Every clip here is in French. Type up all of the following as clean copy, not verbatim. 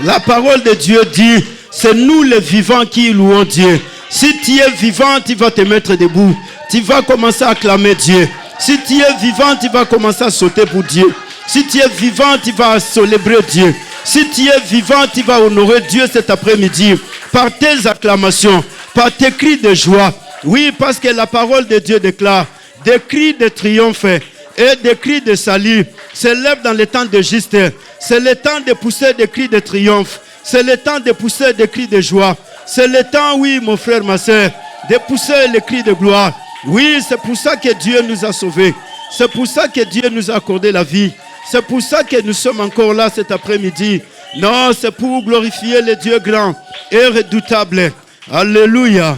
La parole de Dieu dit, c'est nous les vivants qui louons Dieu. Si tu es vivant, tu vas te mettre debout. Tu vas commencer à acclamer Dieu. Si tu es vivant, tu vas commencer à sauter pour Dieu. Si tu es vivant, tu vas célébrer Dieu. Si tu es vivant, tu vas honorer Dieu cet après-midi par tes acclamations, par tes cris de joie. Oui, parce que la parole de Dieu déclare des cris de triomphe et des cris de salut s'élèvent dans le temps de justesse. C'est le temps de pousser des cris de triomphe. C'est le temps de pousser des cris de joie. C'est le temps, oui, mon frère, ma soeur, de pousser les cris de gloire. Oui, c'est pour ça que Dieu nous a sauvés. C'est pour ça que Dieu nous a accordé la vie. C'est pour ça que nous sommes encore là cet après-midi. Non, c'est pour glorifier le Dieu grand et redoutable. Alléluia.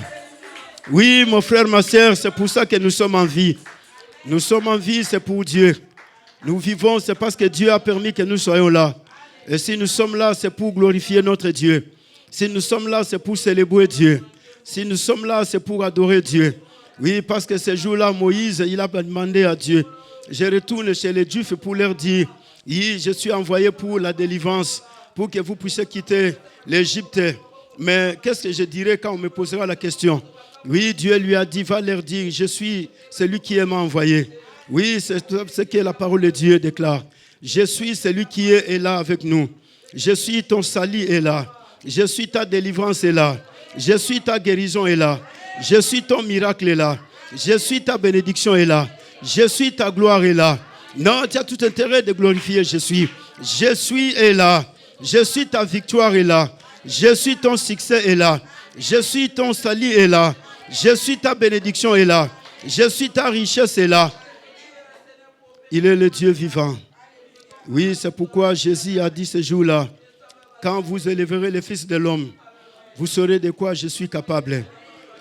Oui, mon frère, ma soeur, c'est pour ça que nous sommes en vie. Nous sommes en vie, c'est pour Dieu. Nous vivons, c'est parce que Dieu a permis que nous soyons là. Et si nous sommes là, c'est pour glorifier notre Dieu. Si nous sommes là, c'est pour célébrer Dieu. Si nous sommes là, c'est pour adorer Dieu. Oui, parce que ce jour-là, Moïse, il a demandé à Dieu. Je retourne chez les Juifs pour leur dire, oui, je suis envoyé pour la délivrance, pour que vous puissiez quitter l'Égypte. Mais qu'est-ce que je dirais quand on me posera la question? Oui, Dieu lui a dit, va leur dire, je suis celui qui m'a envoyé. Oui, c'est ce que la parole de Dieu déclare. Je suis celui qui est là avec nous. Je suis ton salut est là. Je suis ta délivrance est là. Je suis ta guérison est là. Je suis ton miracle est là. Je suis ta bénédiction est là. Je suis ta gloire est là. Non, tu as tout intérêt de glorifier je suis. Je suis est là. Je suis ta victoire est là. Je suis ton succès est là. Je suis ton salut est là. Je suis ta bénédiction est là. Je suis ta richesse est là. Il est le Dieu vivant. Oui, c'est pourquoi Jésus a dit ce jour-là, quand vous élèverez le Fils de l'homme, vous saurez de quoi je suis capable.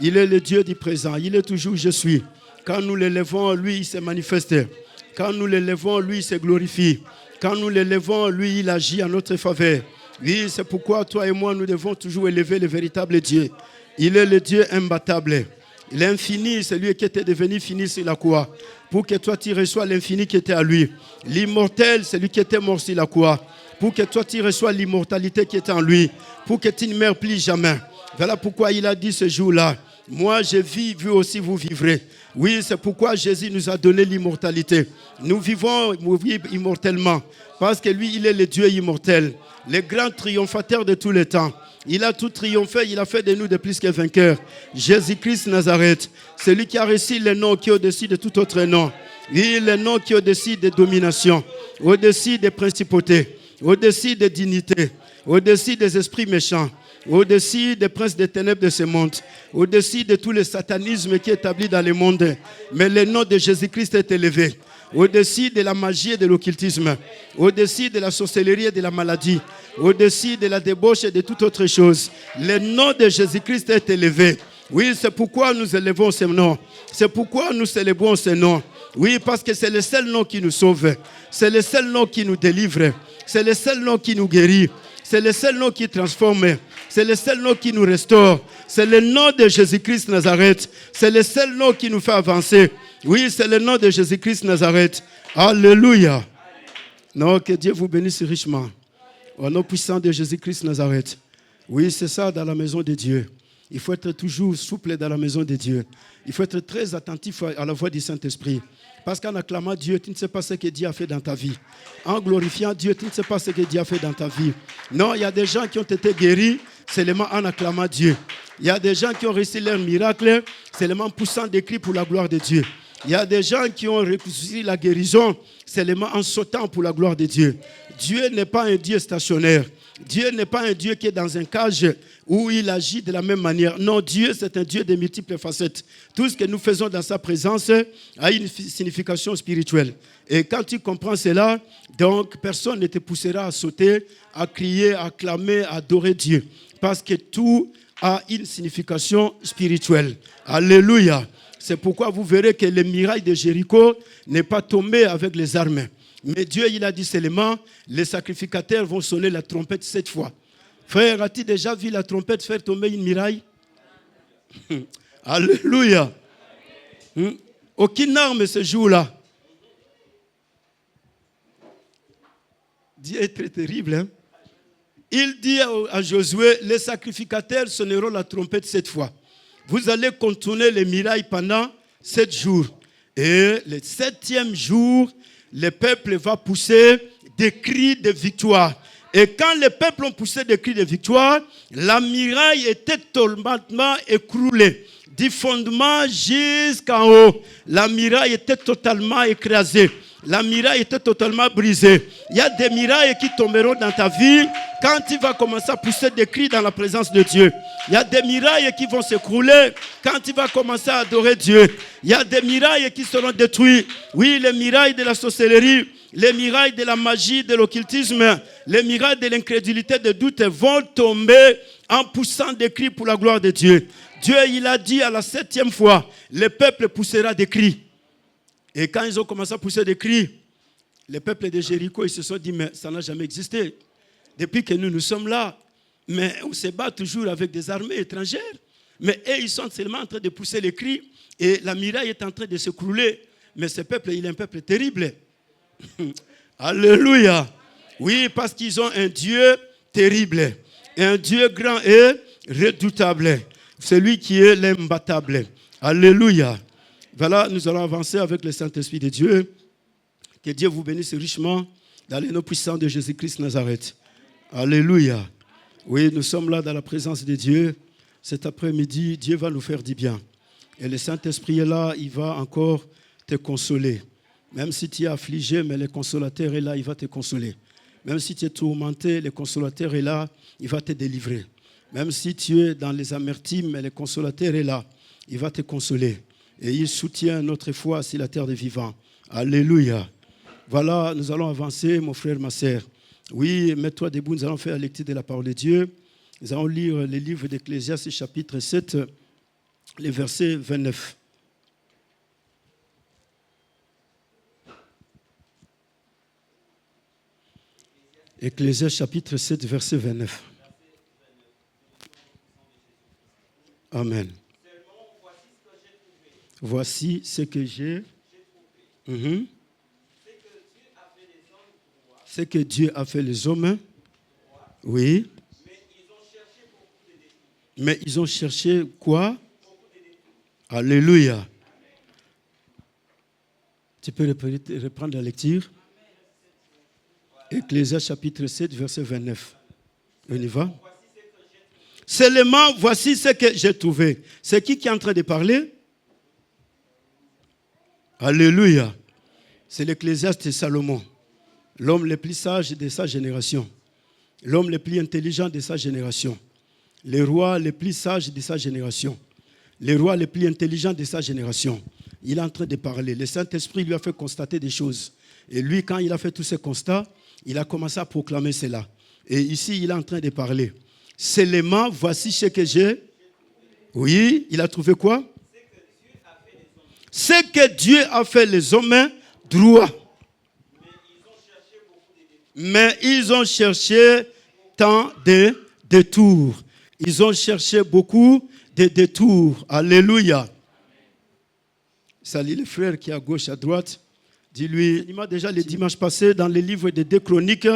Il est le Dieu du présent. Il est toujours je suis. Quand nous l'élevons, lui, il se manifeste. Quand nous l'élevons, lui, il se glorifie. Quand nous l'élevons, lui, il agit en notre faveur. Oui, c'est pourquoi toi et moi, nous devons toujours élever le véritable Dieu. Il est le Dieu imbattable. L'infini, c'est lui qui était devenu fini sur la croix. Pour que toi, tu reçois l'infini qui était à lui. L'immortel, c'est lui qui était mort sur la croix. Pour que toi, tu reçois l'immortalité qui était en lui. Pour que tu ne meurs plus jamais. Voilà pourquoi il a dit ce jour-là, moi je vis, vous aussi vous vivrez. Oui, c'est pourquoi Jésus nous a donné l'immortalité. Nous vivons immortellement. Parce que lui, il est le Dieu immortel. Le grand triomphateur de tous les temps. Il a tout triomphé, il a fait de nous de plus que vainqueurs. Jésus-Christ Nazareth, celui qui a reçu le nom qui est au-dessus de tout autre nom. Oui, le nom qui est au-dessus des dominations, au-dessus des principautés, au-dessus des dignités, au-dessus des esprits méchants, au-dessus des princes des ténèbres de ce monde, au-dessus de tout le satanisme qui est établi dans le monde. Mais le nom de Jésus-Christ est élevé. Au-dessus de la magie et de l'occultisme, au-dessus de la sorcellerie et de la maladie, au-dessus de la débauche et de toute autre chose. Le nom de Jésus-Christ est élevé. Oui, c'est pourquoi nous élevons ce nom. C'est pourquoi nous célébrons ce nom. Oui, parce que c'est le seul nom qui nous sauve. C'est le seul nom qui nous délivre. C'est le seul nom qui nous guérit. C'est le seul nom qui transforme. C'est le seul nom qui nous restaure. C'est le nom de Jésus-Christ Nazareth. C'est le seul nom qui nous fait avancer. Oui, c'est le nom de Jésus-Christ Nazareth. Alléluia. Non, que Dieu vous bénisse richement. Au nom puissant de Jésus-Christ Nazareth. Oui, c'est ça dans la maison de Dieu. Il faut être toujours souple dans la maison de Dieu. Il faut être très attentif à la voix du Saint-Esprit. Parce qu'en acclamant Dieu, tu ne sais pas ce que Dieu a fait dans ta vie. En glorifiant Dieu, tu ne sais pas ce que Dieu a fait dans ta vie. Non, il y a des gens qui ont été guéris seulement en acclamant Dieu. Il y a des gens qui ont reçu leur miracle seulement en poussant des cris pour la gloire de Dieu. Il y a des gens qui ont reçu la guérison seulement en sautant pour la gloire de Dieu. Dieu n'est pas un Dieu stationnaire. Dieu n'est pas un Dieu qui est dans un cage où il agit de la même manière. Non, Dieu, c'est un Dieu de multiples facettes. Tout ce que nous faisons dans sa présence a une signification spirituelle. Et quand tu comprends cela, donc personne ne te poussera à sauter, à crier, à clamer, à adorer Dieu. Parce que tout a une signification spirituelle. Alléluia. C'est pourquoi vous verrez que le miracle de Jéricho n'est pas tombé avec les armes. Mais Dieu, il a dit seulement, les sacrificateurs vont sonner la trompette 7 fois. Frère, as-tu déjà vu la trompette faire tomber une miraille? Alléluia. Aucune arme ce jour-là. Dieu est très terrible. Hein? il dit à Josué, les sacrificateurs sonneront la trompette 7 fois. Vous allez contourner les murailles pendant 7 jours. Et le 7e jour, le peuple va pousser des cris de victoire. Et quand les peuples ont poussé des cris de victoire, la muraille était totalement écroulée. Du fondement jusqu'en haut, la muraille était totalement écrasée. La muraille était totalement brisée. Il y a des murailles qui tomberont dans ta vie quand tu vas commencer à pousser des cris dans la présence de Dieu. Il y a des murailles qui vont s'écrouler quand tu vas commencer à adorer Dieu. Il y a des murailles qui seront détruites. Oui, les murailles de la sorcellerie, les murailles de la magie, de l'occultisme, les murailles de l'incrédulité, de doute vont tomber en poussant des cris pour la gloire de Dieu. Dieu, il a dit à la 7e fois, le peuple poussera des cris. Et quand ils ont commencé à pousser des cris, les peuples de Jéricho, ils se sont dit, mais ça n'a jamais existé. Depuis que nous sommes là, mais on se bat toujours avec des armées étrangères. Mais eux, ils sont seulement en train de pousser les cris et la muraille est en train de s'écrouler. Mais ce peuple, il est un peuple terrible. Alléluia. Oui, parce qu'ils ont un Dieu terrible, un Dieu grand et redoutable. Celui qui est l'imbattable. Alléluia. Voilà, nous allons avancer avec le Saint-Esprit de Dieu. Que Dieu vous bénisse richement dans les noms puissants de Jésus-Christ Nazareth. Alléluia. Oui, nous sommes là dans la présence de Dieu. Cet après-midi, Dieu va nous faire du bien. Et le Saint-Esprit est là, il va encore te consoler. Même si tu es affligé, mais le consolateur est là, il va te consoler. Même si tu es tourmenté, le consolateur est là, il va te délivrer. Même si tu es dans les amertumes, mais le consolateur est là, il va te consoler. Et il soutient notre foi sur la terre des vivants. Alléluia. Voilà, nous allons avancer, mon frère, ma sœur. Oui, mets-toi debout, nous allons faire la lecture de la parole de Dieu. Nous allons lire le livre d'Ecclésiaste, chapitre 7, les versets 29. Ecclésiaste, chapitre 7, verset 29. Amen. Voici ce que j'ai. C'est que Dieu a fait les hommes. Oui. Mais ils ont cherché quoi? Alléluia. Tu peux reprendre la lecture. Ecclésiaste chapitre 7, verset 29. On y va? Seulement, voici ce que j'ai trouvé. C'est qui est en train de parler? Alléluia. C'est l'Ecclésiaste de Salomon. L'homme le plus sage de sa génération. L'homme le plus intelligent de sa génération. Le roi le plus sage de sa génération. Le roi le plus intelligent de sa génération. Il est en train de parler. Le Saint-Esprit lui a fait constater des choses. Et lui, quand il a fait tous ces constats, il a commencé à proclamer cela. Et ici, il est en train de parler. Seulement, voici ce que j'ai. Oui, il a trouvé quoi? C'est que Dieu a fait les hommes droits. Mais ils ont cherché tant de détours. Ils ont cherché beaucoup de détours. Alléluia. Salut les frères qui est à gauche, à droite. Dis-lui, il m'a déjà le dimanche passé dans le livre des 2 Chroniques,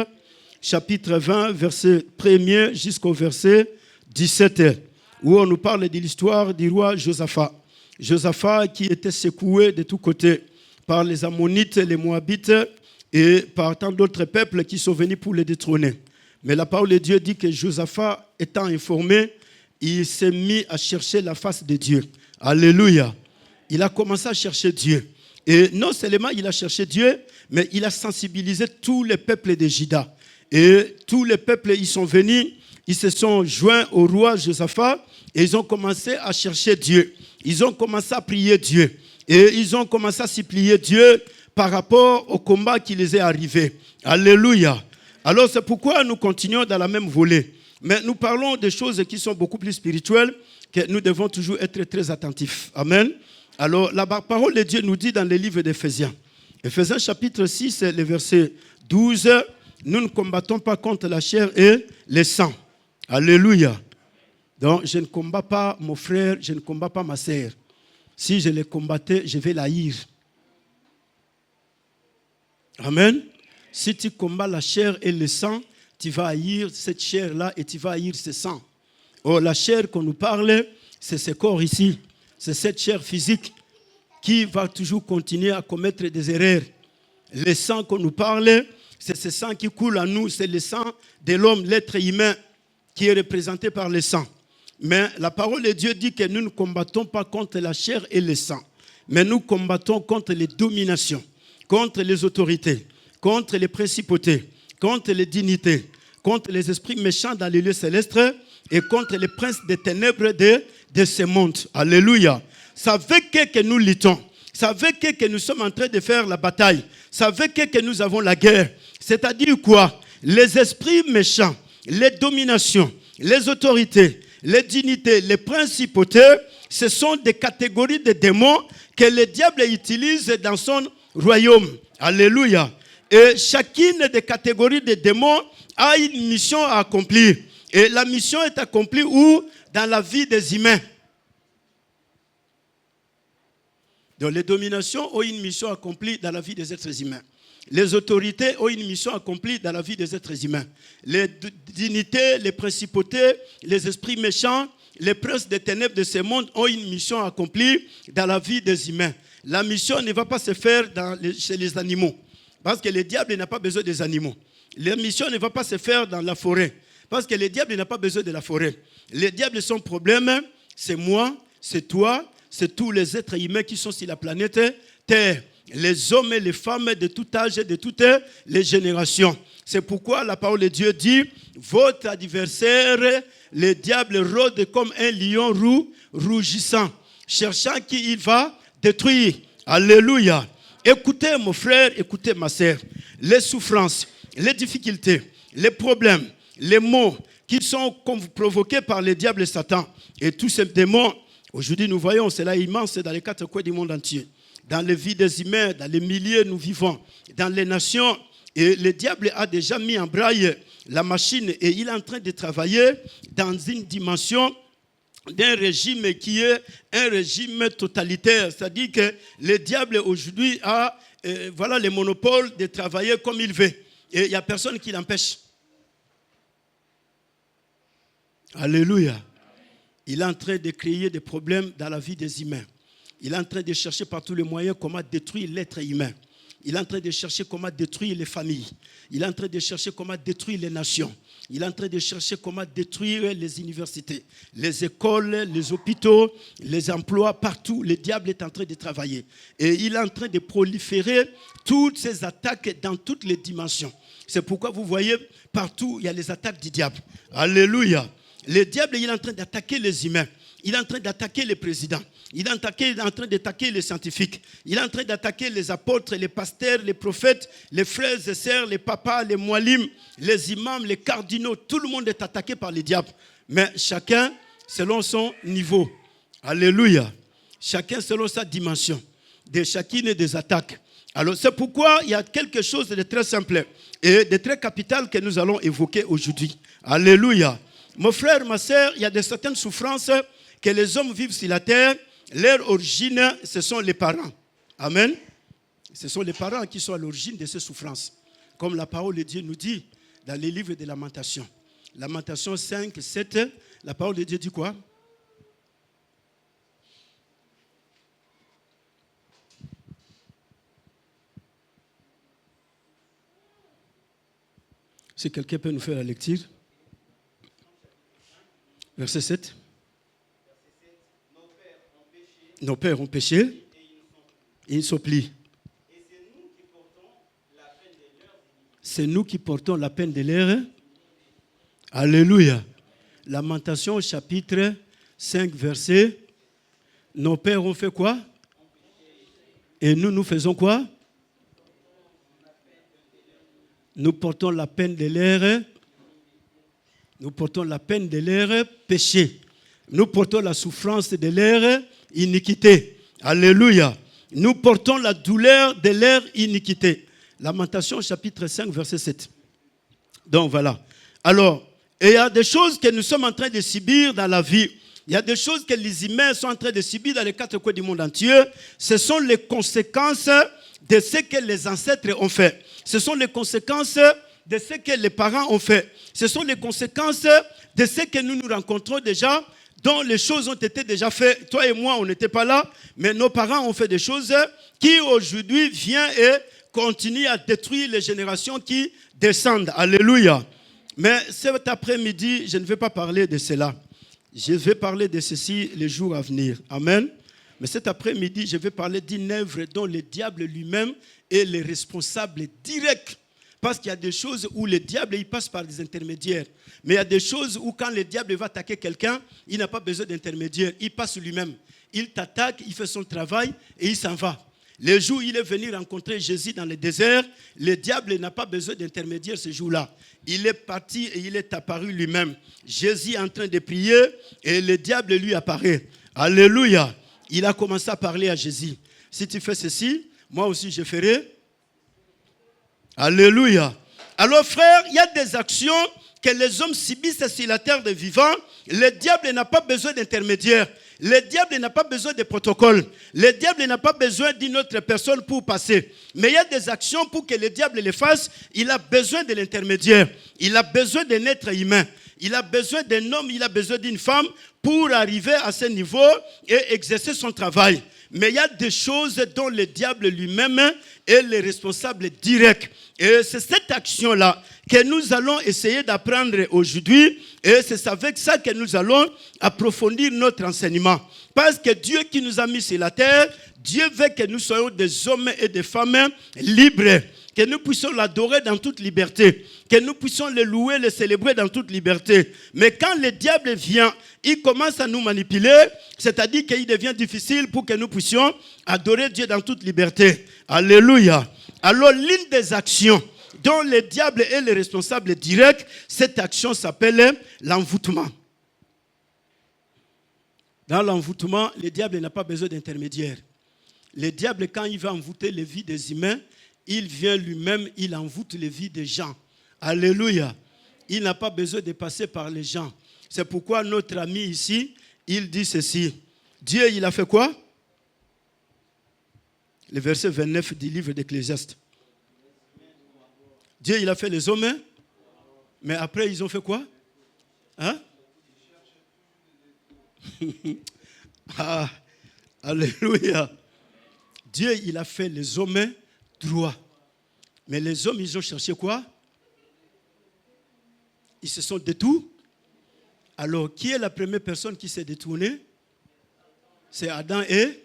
chapitre 20, verset 1er jusqu'au verset 17, où on nous parle de l'histoire du roi Josaphat. Josaphat qui était secoué de tous côtés par les Ammonites, les Moabites et par tant d'autres peuples qui sont venus pour le détrôner. Mais la parole de Dieu dit que Josaphat, étant informé, il s'est mis à chercher la face de Dieu. Alléluia. Il a commencé à chercher Dieu. Et non seulement il a cherché Dieu, mais il a sensibilisé tous les peuples de Juda. Et tous les peuples, ils sont venus, ils se sont joints au roi Josaphat et ils ont commencé à chercher Dieu. Ils ont commencé à prier Dieu. Et ils ont commencé à supplier Dieu par rapport au combat qui les est arrivé. Alléluia. Alors c'est pourquoi nous continuons dans la même volée. Mais nous parlons de choses qui sont beaucoup plus spirituelles, que nous devons toujours être très attentifs. Amen. Alors la parole de Dieu nous dit dans le livre d'Éphésiens. Éphésiens chapitre 6, le verset 12. Nous ne combattons pas contre la chair et le sang. Alléluia. Donc je ne combats pas mon frère, je ne combats pas ma sœur. Si je les combattais, je vais la haïr. Amen. Si tu combats la chair et le sang, tu vas haïr cette chair-là et tu vas haïr ce sang. Oh, la chair qu'on nous parle, c'est ce corps ici. C'est cette chair physique qui va toujours continuer à commettre des erreurs. Le sang qu'on nous parle, c'est ce sang qui coule en nous. C'est le sang de l'homme, l'être humain, qui est représenté par le sang. Mais la parole de Dieu dit que nous ne combattons pas contre la chair et le sang. Mais nous combattons contre les dominations, contre les autorités, contre les principautés, contre les dignités, contre les esprits méchants dans les lieux célestes et contre les princes des ténèbres de ce monde. Alléluia. C'est avec eux que nous luttons. C'est avec eux que nous sommes en train de faire la bataille. C'est avec eux que nous avons la guerre. C'est-à-dire quoi? Les esprits méchants, les dominations, les autorités, les dignités, les principautés, ce sont des catégories de démons que le diable utilise dans son royaume. Alléluia. Et chacune des catégories de démons a une mission à accomplir. Et la mission est accomplie où? Dans la vie des humains. Donc les dominations ont une mission accomplie dans la vie des êtres humains. Les autorités ont une mission accomplie dans la vie des êtres humains. Les dignités, les principautés, les esprits méchants, les princes des ténèbres de ce monde ont une mission accomplie dans la vie des humains. La mission ne va pas se faire chez les animaux. Parce que le diable n'a pas besoin des animaux. La mission ne va pas se faire dans la forêt. Parce que le diable n'a pas besoin de la forêt. Le diable, son problème, c'est moi, c'est toi, c'est tous les êtres humains qui sont sur la planète Terre. Les hommes et les femmes de tout âge et de toutes les générations. C'est pourquoi la parole de Dieu dit, votre adversaire, le diable, rôde comme un lion rougissant, cherchant qui il va détruire. Alléluia. Écoutez mon frère, écoutez ma sœur. Les souffrances, les difficultés, les problèmes, les maux qui sont provoqués par le diable et Satan. Et tous ces démons, aujourd'hui nous voyons, c'est là immense dans les quatre coins du monde entier. Dans les vies des humains, dans les milieux nous vivons, dans les nations. Et le diable a déjà mis en braille la machine et il est en train de travailler dans une dimension d'un régime qui est un régime totalitaire. C'est-à-dire que le diable aujourd'hui a le monopole de travailler comme il veut. Et il n'y a personne qui l'empêche. Alléluia. Il est en train de créer des problèmes dans la vie des humains. Il est en train de chercher par tous les moyens comment détruire l'être humain. Il est en train de chercher comment détruire les familles. Il est en train de chercher comment détruire les nations. Il est en train de chercher comment détruire les universités, les écoles, les hôpitaux, les emplois, partout. Le diable est en train de travailler. Et il est en train de proliférer toutes ces attaques dans toutes les dimensions. C'est pourquoi vous voyez partout, il y a les attaques du diable. Alléluia. Le diable, il est en train d'attaquer les humains. Il est en train d'attaquer les présidents. Il est en train d'attaquer les scientifiques. Il est en train d'attaquer les apôtres, les pasteurs, les prophètes, les frères et sœurs, les papas, les mualims, les imams, les cardinaux. Tout le monde est attaqué par le diable. Mais chacun selon son niveau. Alléluia. Chacun selon sa dimension. De chacune des attaques. Alors c'est pourquoi il y a quelque chose de très simple et de très capital que nous allons évoquer aujourd'hui. Alléluia. Mon frère, ma sœur, il y a de certaines souffrances que les hommes vivent sur la terre. Leur origine, ce sont les parents. Amen. Ce sont les parents qui sont à l'origine de ces souffrances. Comme la parole de Dieu nous dit dans les livres de Lamentations. Lamentations 5, 7, la parole de Dieu dit quoi? Si quelqu'un peut nous faire la lecture. Verset 7. Nos pères ont péché et ils s'oublient. C'est nous qui portons la peine de leur. Alléluia. Lamentation chapitre 5 verset. Nos pères ont fait quoi? Et nous faisons quoi? Nous portons la peine de leur. Nous portons la peine de leur péché. Nous portons la souffrance de leur iniquité. Alléluia. Nous portons la douleur de leur iniquité. Lamentation chapitre 5 verset 7. Donc voilà. Alors, il y a des choses que nous sommes en train de subir dans la vie. Il y a des choses que les humains sont en train de subir dans les quatre coins du monde entier. Ce sont les conséquences de ce que les ancêtres ont fait. Ce sont les conséquences de ce que les parents ont fait. Ce sont les conséquences de ce que nous nous rencontrons déjà, dont les choses ont été déjà faites. Toi et moi, on n'était pas là, mais nos parents ont fait des choses qui aujourd'hui viennent et continuent à détruire les générations qui descendent. Alléluia. Mais cet après-midi, je ne vais pas parler de cela. Je vais parler de ceci les jours à venir. Amen. Mais cet après-midi, je vais parler d'une œuvre dont le diable lui-même est le responsable direct. Parce qu'il y a des choses où le diable, il passe par des intermédiaires. Mais il y a des choses où quand le diable va attaquer quelqu'un, il n'a pas besoin d'intermédiaire. Il passe lui-même. Il t'attaque, il fait son travail et il s'en va. Le jour où il est venu rencontrer Jésus dans le désert, le diable n'a pas besoin d'intermédiaire ce jour-là. Il est parti et il est apparu lui-même. Jésus est en train de prier et le diable lui apparaît. Alléluia. Il a commencé à parler à Jésus. Si tu fais ceci, moi aussi je ferai. Alléluia. Alors frère, il y a des actions que les hommes subissent sur la terre des vivants. Le diable n'a pas besoin d'intermédiaire. Le diable n'a pas besoin de protocole. Le diable n'a pas besoin d'une autre personne pour passer. Mais il y a des actions pour que le diable les fasse. Il a besoin de l'intermédiaire. Il a besoin d'un être humain. Il a besoin d'un homme, il a besoin d'une femme pour arriver à ce niveau et exercer son travail. Mais il y a des choses dont le diable lui-même est le responsable direct. Et c'est cette action-là que nous allons essayer d'apprendre aujourd'hui. Et c'est avec ça que nous allons approfondir notre enseignement. Parce que Dieu qui nous a mis sur la terre, Dieu veut que nous soyons des hommes et des femmes libres. Que nous puissions l'adorer dans toute liberté. Que nous puissions le louer, le célébrer dans toute liberté. Mais quand le diable vient, il commence à nous manipuler. C'est-à-dire qu'il devient difficile pour que nous puissions adorer Dieu dans toute liberté. Alléluia. Alors l'une des actions dont le diable est le responsable direct, cette action s'appelle l'envoûtement. Dans l'envoûtement, le diable n'a pas besoin d'intermédiaire. Le diable, quand il va envoûter les vies des humains, il vient lui-même, il envoûte les vies des gens. Alléluia. Il n'a pas besoin de passer par les gens. C'est pourquoi notre ami ici, il dit ceci. Dieu, il a fait quoi? Le verset 29 du livre d'Ecclésiaste. Dieu, il a fait les hommes, mais après, ils ont fait quoi? Hein? Ah, alléluia. Dieu, il a fait les hommes droits. Mais les hommes, ils ont cherché quoi? Ils se sont détournés. Alors, qui est la première personne qui s'est détournée? C'est Adam et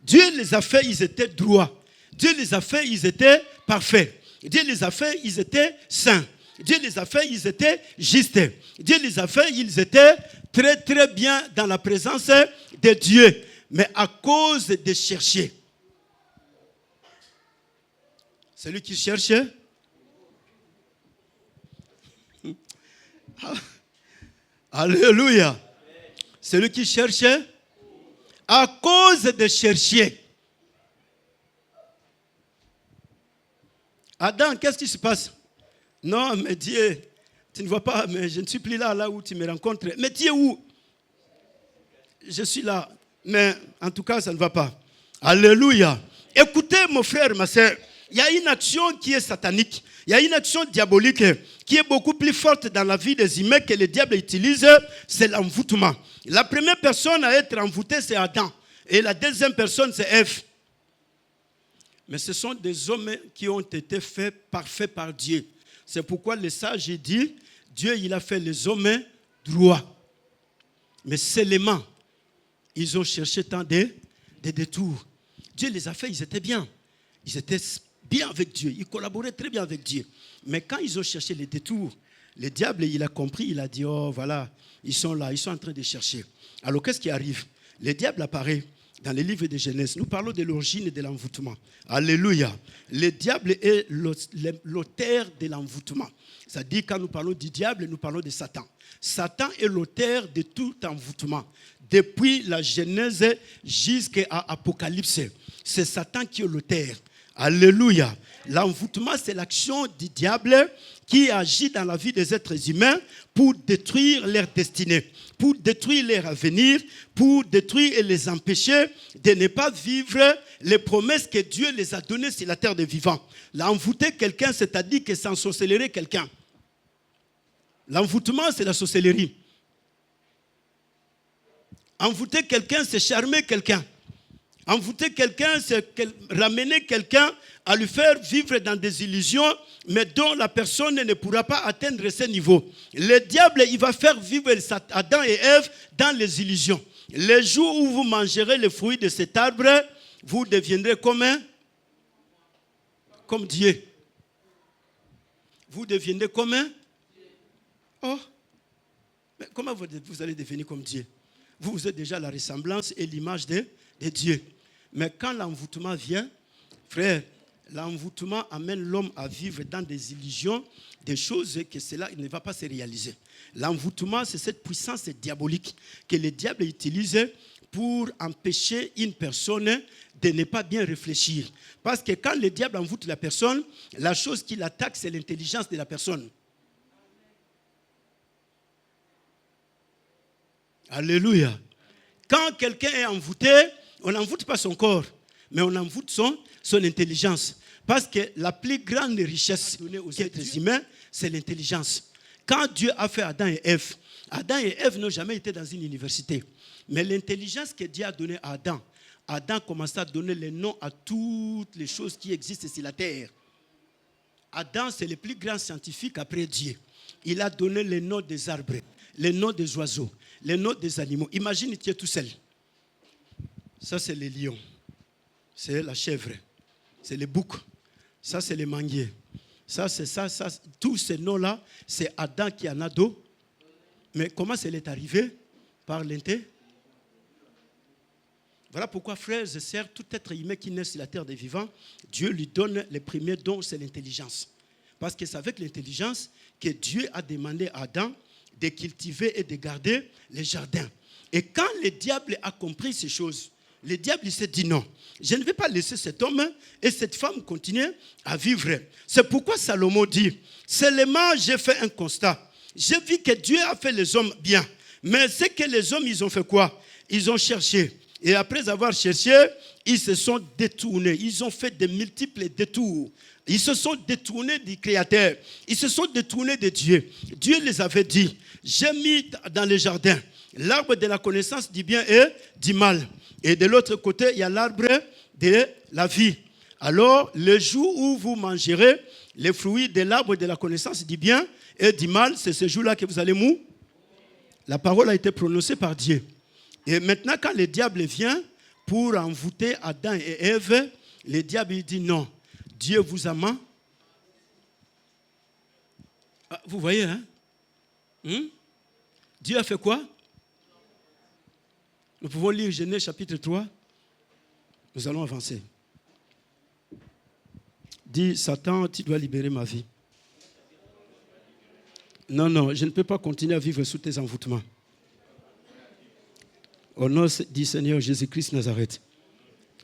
Dieu les a fait, ils étaient droits. Dieu les a fait, ils étaient parfaits. Dieu les a fait, ils étaient saints. Dieu les a fait, ils étaient justes. Dieu les a fait, ils étaient très très bien dans la présence de Dieu. Mais à cause de chercher. Celui qui cherche. Alléluia. Celui qui cherche. À cause de chercher. Adam, qu'est-ce qui se passe? Non, mais Dieu, tu ne vois pas, mais je ne suis plus là où tu me rencontres. Mais tu es où? Je suis là. Mais en tout cas, ça ne va pas. Alléluia. Écoutez, mon frère, ma soeur, il y a une action qui est satanique. Il y a une action diabolique qui est beaucoup plus forte dans la vie des humains que le diable utilise, c'est l'envoûtement. La première personne à être envoûtée, c'est Adam. Et la deuxième personne, c'est Ève. Mais ce sont des hommes qui ont été faits parfaits par Dieu. C'est pourquoi le sage dit, Dieu, il a fait les hommes droits. Mais seulement, ils ont cherché tant de détours. Dieu les a fait, ils étaient bien. Ils étaient bien avec Dieu. Ils collaboraient très bien avec Dieu. Mais quand ils ont cherché les détours, le diable, il a compris, il a dit, oh voilà, ils sont là, ils sont en train de chercher. Alors qu'est-ce qui arrive? Le diable apparaît dans le livre de Genèse. Nous parlons de l'origine de l'envoûtement. Alléluia. Le diable est l'auteur de l'envoûtement. C'est-à-dire quand nous parlons du diable, nous parlons de Satan. Satan est l'auteur de tout envoûtement. Depuis la Genèse jusqu'à Apocalypse, c'est Satan qui est l'auteur. Alléluia. L'envoûtement, c'est l'action du diable qui agit dans la vie des êtres humains pour détruire leur destinée, pour détruire leur avenir, pour détruire et les empêcher de ne pas vivre les promesses que Dieu les a données sur la terre des vivants. L'envoûter quelqu'un, c'est-à-dire que c'est ensorcellerer quelqu'un. L'envoûtement, c'est la sorcellerie. Envoûter quelqu'un, c'est charmer quelqu'un. Envoûter quelqu'un, c'est ramener quelqu'un à lui faire vivre dans des illusions, mais dont la personne ne pourra pas atteindre ce niveau. Le diable, il va faire vivre Adam et Ève dans les illusions. Le jour où vous mangerez les fruits de cet arbre, vous deviendrez comme Dieu. Vous deviendrez comme Oh, mais comment vous allez devenir comme Dieu? Vous êtes déjà la ressemblance et l'image de Dieu. Mais quand l'envoûtement vient, frère, l'envoûtement amène l'homme à vivre dans des illusions, des choses que cela ne va pas se réaliser. L'envoûtement, c'est cette puissance diabolique que le diable utilise pour empêcher une personne de ne pas bien réfléchir. Parce que quand le diable envoûte la personne, la chose qu'il attaque, c'est l'intelligence de la personne. Alléluia. Quand quelqu'un est envoûté, on n'envoûte pas son corps, mais on envoûte son intelligence. Parce que la plus grande richesse donnée aux êtres humains, c'est l'intelligence. Quand Dieu a fait Adam et Ève n'ont jamais été dans une université. Mais l'intelligence que Dieu a donnée à Adam commençait à donner les noms à toutes les choses qui existent sur la terre. Adam, c'est le plus grand scientifique après Dieu. Il a donné les noms des arbres, les noms des oiseaux, les noms des animaux. Imagine, tu es tout seul. Ça, c'est les lions. C'est la chèvre. C'est les boucs. Ça, c'est les manguiers. Ça. Tous ces noms-là, c'est Adam qui en a deux. Mais comment ça est arrivé? Par l'intelligence. Voilà pourquoi, frères et sœurs, tout être humain qui naît sur la terre des vivants, Dieu lui donne les premiers dons, c'est l'intelligence. Parce que c'est avec l'intelligence que Dieu a demandé à Adam de cultiver et de garder les jardins. Et quand le diable a compris ces choses, le diable il s'est dit non, je ne vais pas laisser cet homme et cette femme continuer à vivre. C'est pourquoi Salomon dit, seulement j'ai fait un constat. J'ai vu que Dieu a fait les hommes bien. Mais c'est que les hommes, ils ont fait quoi? Ils ont cherché. Et après avoir cherché, ils se sont détournés. Ils ont fait de multiples détours. Ils se sont détournés du Créateur. Ils se sont détournés de Dieu. Dieu les avait dit, j'ai mis dans le jardin l'arbre de la connaissance du bien et du mal. Et de l'autre côté, il y a l'arbre de la vie. Alors, le jour où vous mangerez les fruits de l'arbre de la connaissance du bien et du mal, c'est ce jour-là que vous allez mourir. La parole a été prononcée par Dieu. Et maintenant, quand le diable vient pour envoûter Adam et Ève, le diable il dit non. Dieu vous a menti. Vous voyez, hein? Dieu a fait quoi? Nous pouvons lire Genèse chapitre 3. Nous allons avancer. Dis, Satan, tu dois libérer ma vie. Non, je ne peux pas continuer à vivre sous tes envoûtements. Au nom du Seigneur Jésus-Christ Nazareth.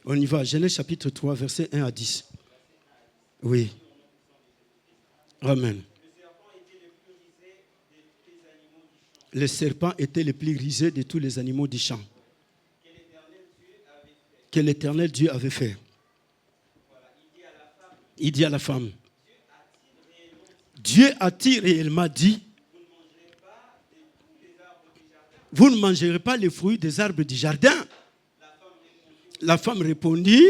On y va. Genèse chapitre 3, versets 1 à 10. Oui. Amen. Le serpent était le plus risé de tous les animaux du champ. Que l'Éternel Dieu avait fait. Il dit à la femme, Dieu a-t-il réellement dit, vous ne mangerez pas les fruits des arbres du jardin? La femme répondit,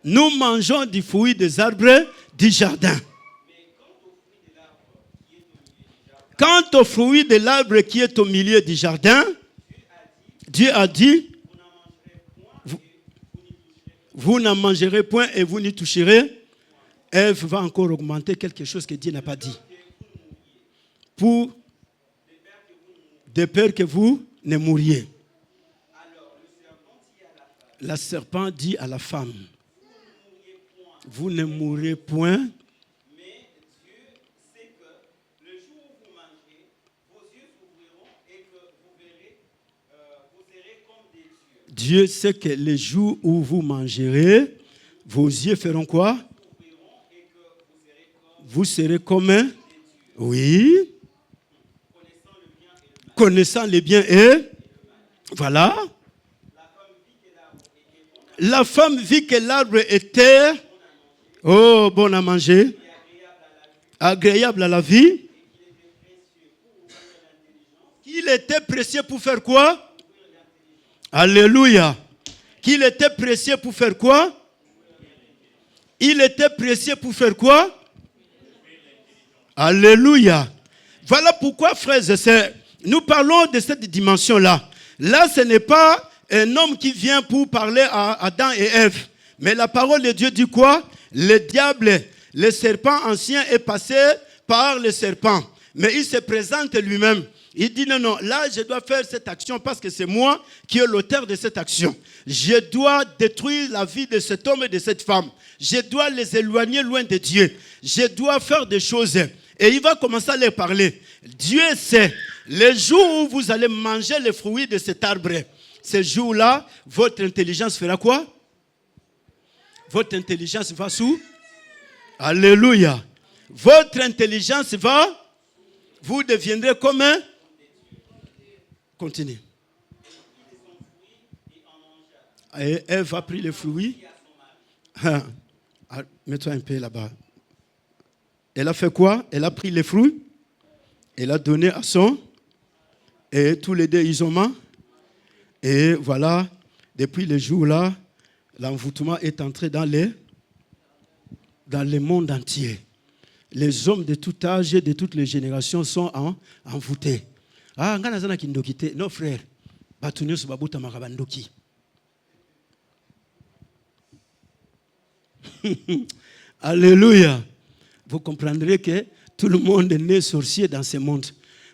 nous mangeons du fruit des arbres du jardin. Quant au fruit de l'arbre qui est au milieu du jardin, Dieu a dit, vous n'en mangerez point et vous n'y toucherez. Ève va encore augmenter quelque chose que Dieu n'a pas dit. De peur que vous ne mouriez. La serpent dit à la femme, vous ne mourrez point. Mais Dieu sait que le jour où vous mangerez, vos yeux s'ouvriront et que vous verrez, vous serez comme des dieux. Dieu sait que les jours où vous mangerez, vos yeux feront quoi? Vous serez comme un? Oui. Connaissant les biens et? Voilà. La femme vit que l'arbre était, oh, bon à manger, agréable à la vie. Qu'il était précieux pour faire quoi? Alléluia. Qu'il était précieux pour faire quoi? Il était précieux pour faire quoi? Alléluia. Voilà pourquoi, frères et sœurs, nous parlons de cette dimension-là. Là, ce n'est pas un homme qui vient pour parler à Adam et Ève. Mais la parole de Dieu dit quoi? Le diable, le serpent ancien est passé par le serpent. Mais il se présente lui-même. Il dit non, non, là je dois faire cette action parce que c'est moi qui est l'auteur de cette action. Je dois détruire la vie de cet homme et de cette femme. Je dois les éloigner loin de Dieu. Je dois faire des choses. Et il va commencer à leur parler. Dieu sait, le jour où vous allez manger les fruits de cet arbre, ce jour-là, votre intelligence fera quoi? Votre intelligence va sous? Alléluia. Votre intelligence va? Vous deviendrez comme un? Continue. Et Ève a pris les fruits. Mets-toi un peu là-bas. Elle a fait quoi? Elle a pris les fruits. Elle a donné à son. Et tous les deux, ils ont mangé. Et voilà, depuis le jour-là, l'envoûtement est entré dans le monde entier. Les hommes de tout âge et de toutes les générations sont envoûtés. Ah, non frère, Alléluia. Vous comprendrez que tout le monde est né sorcier dans ce monde.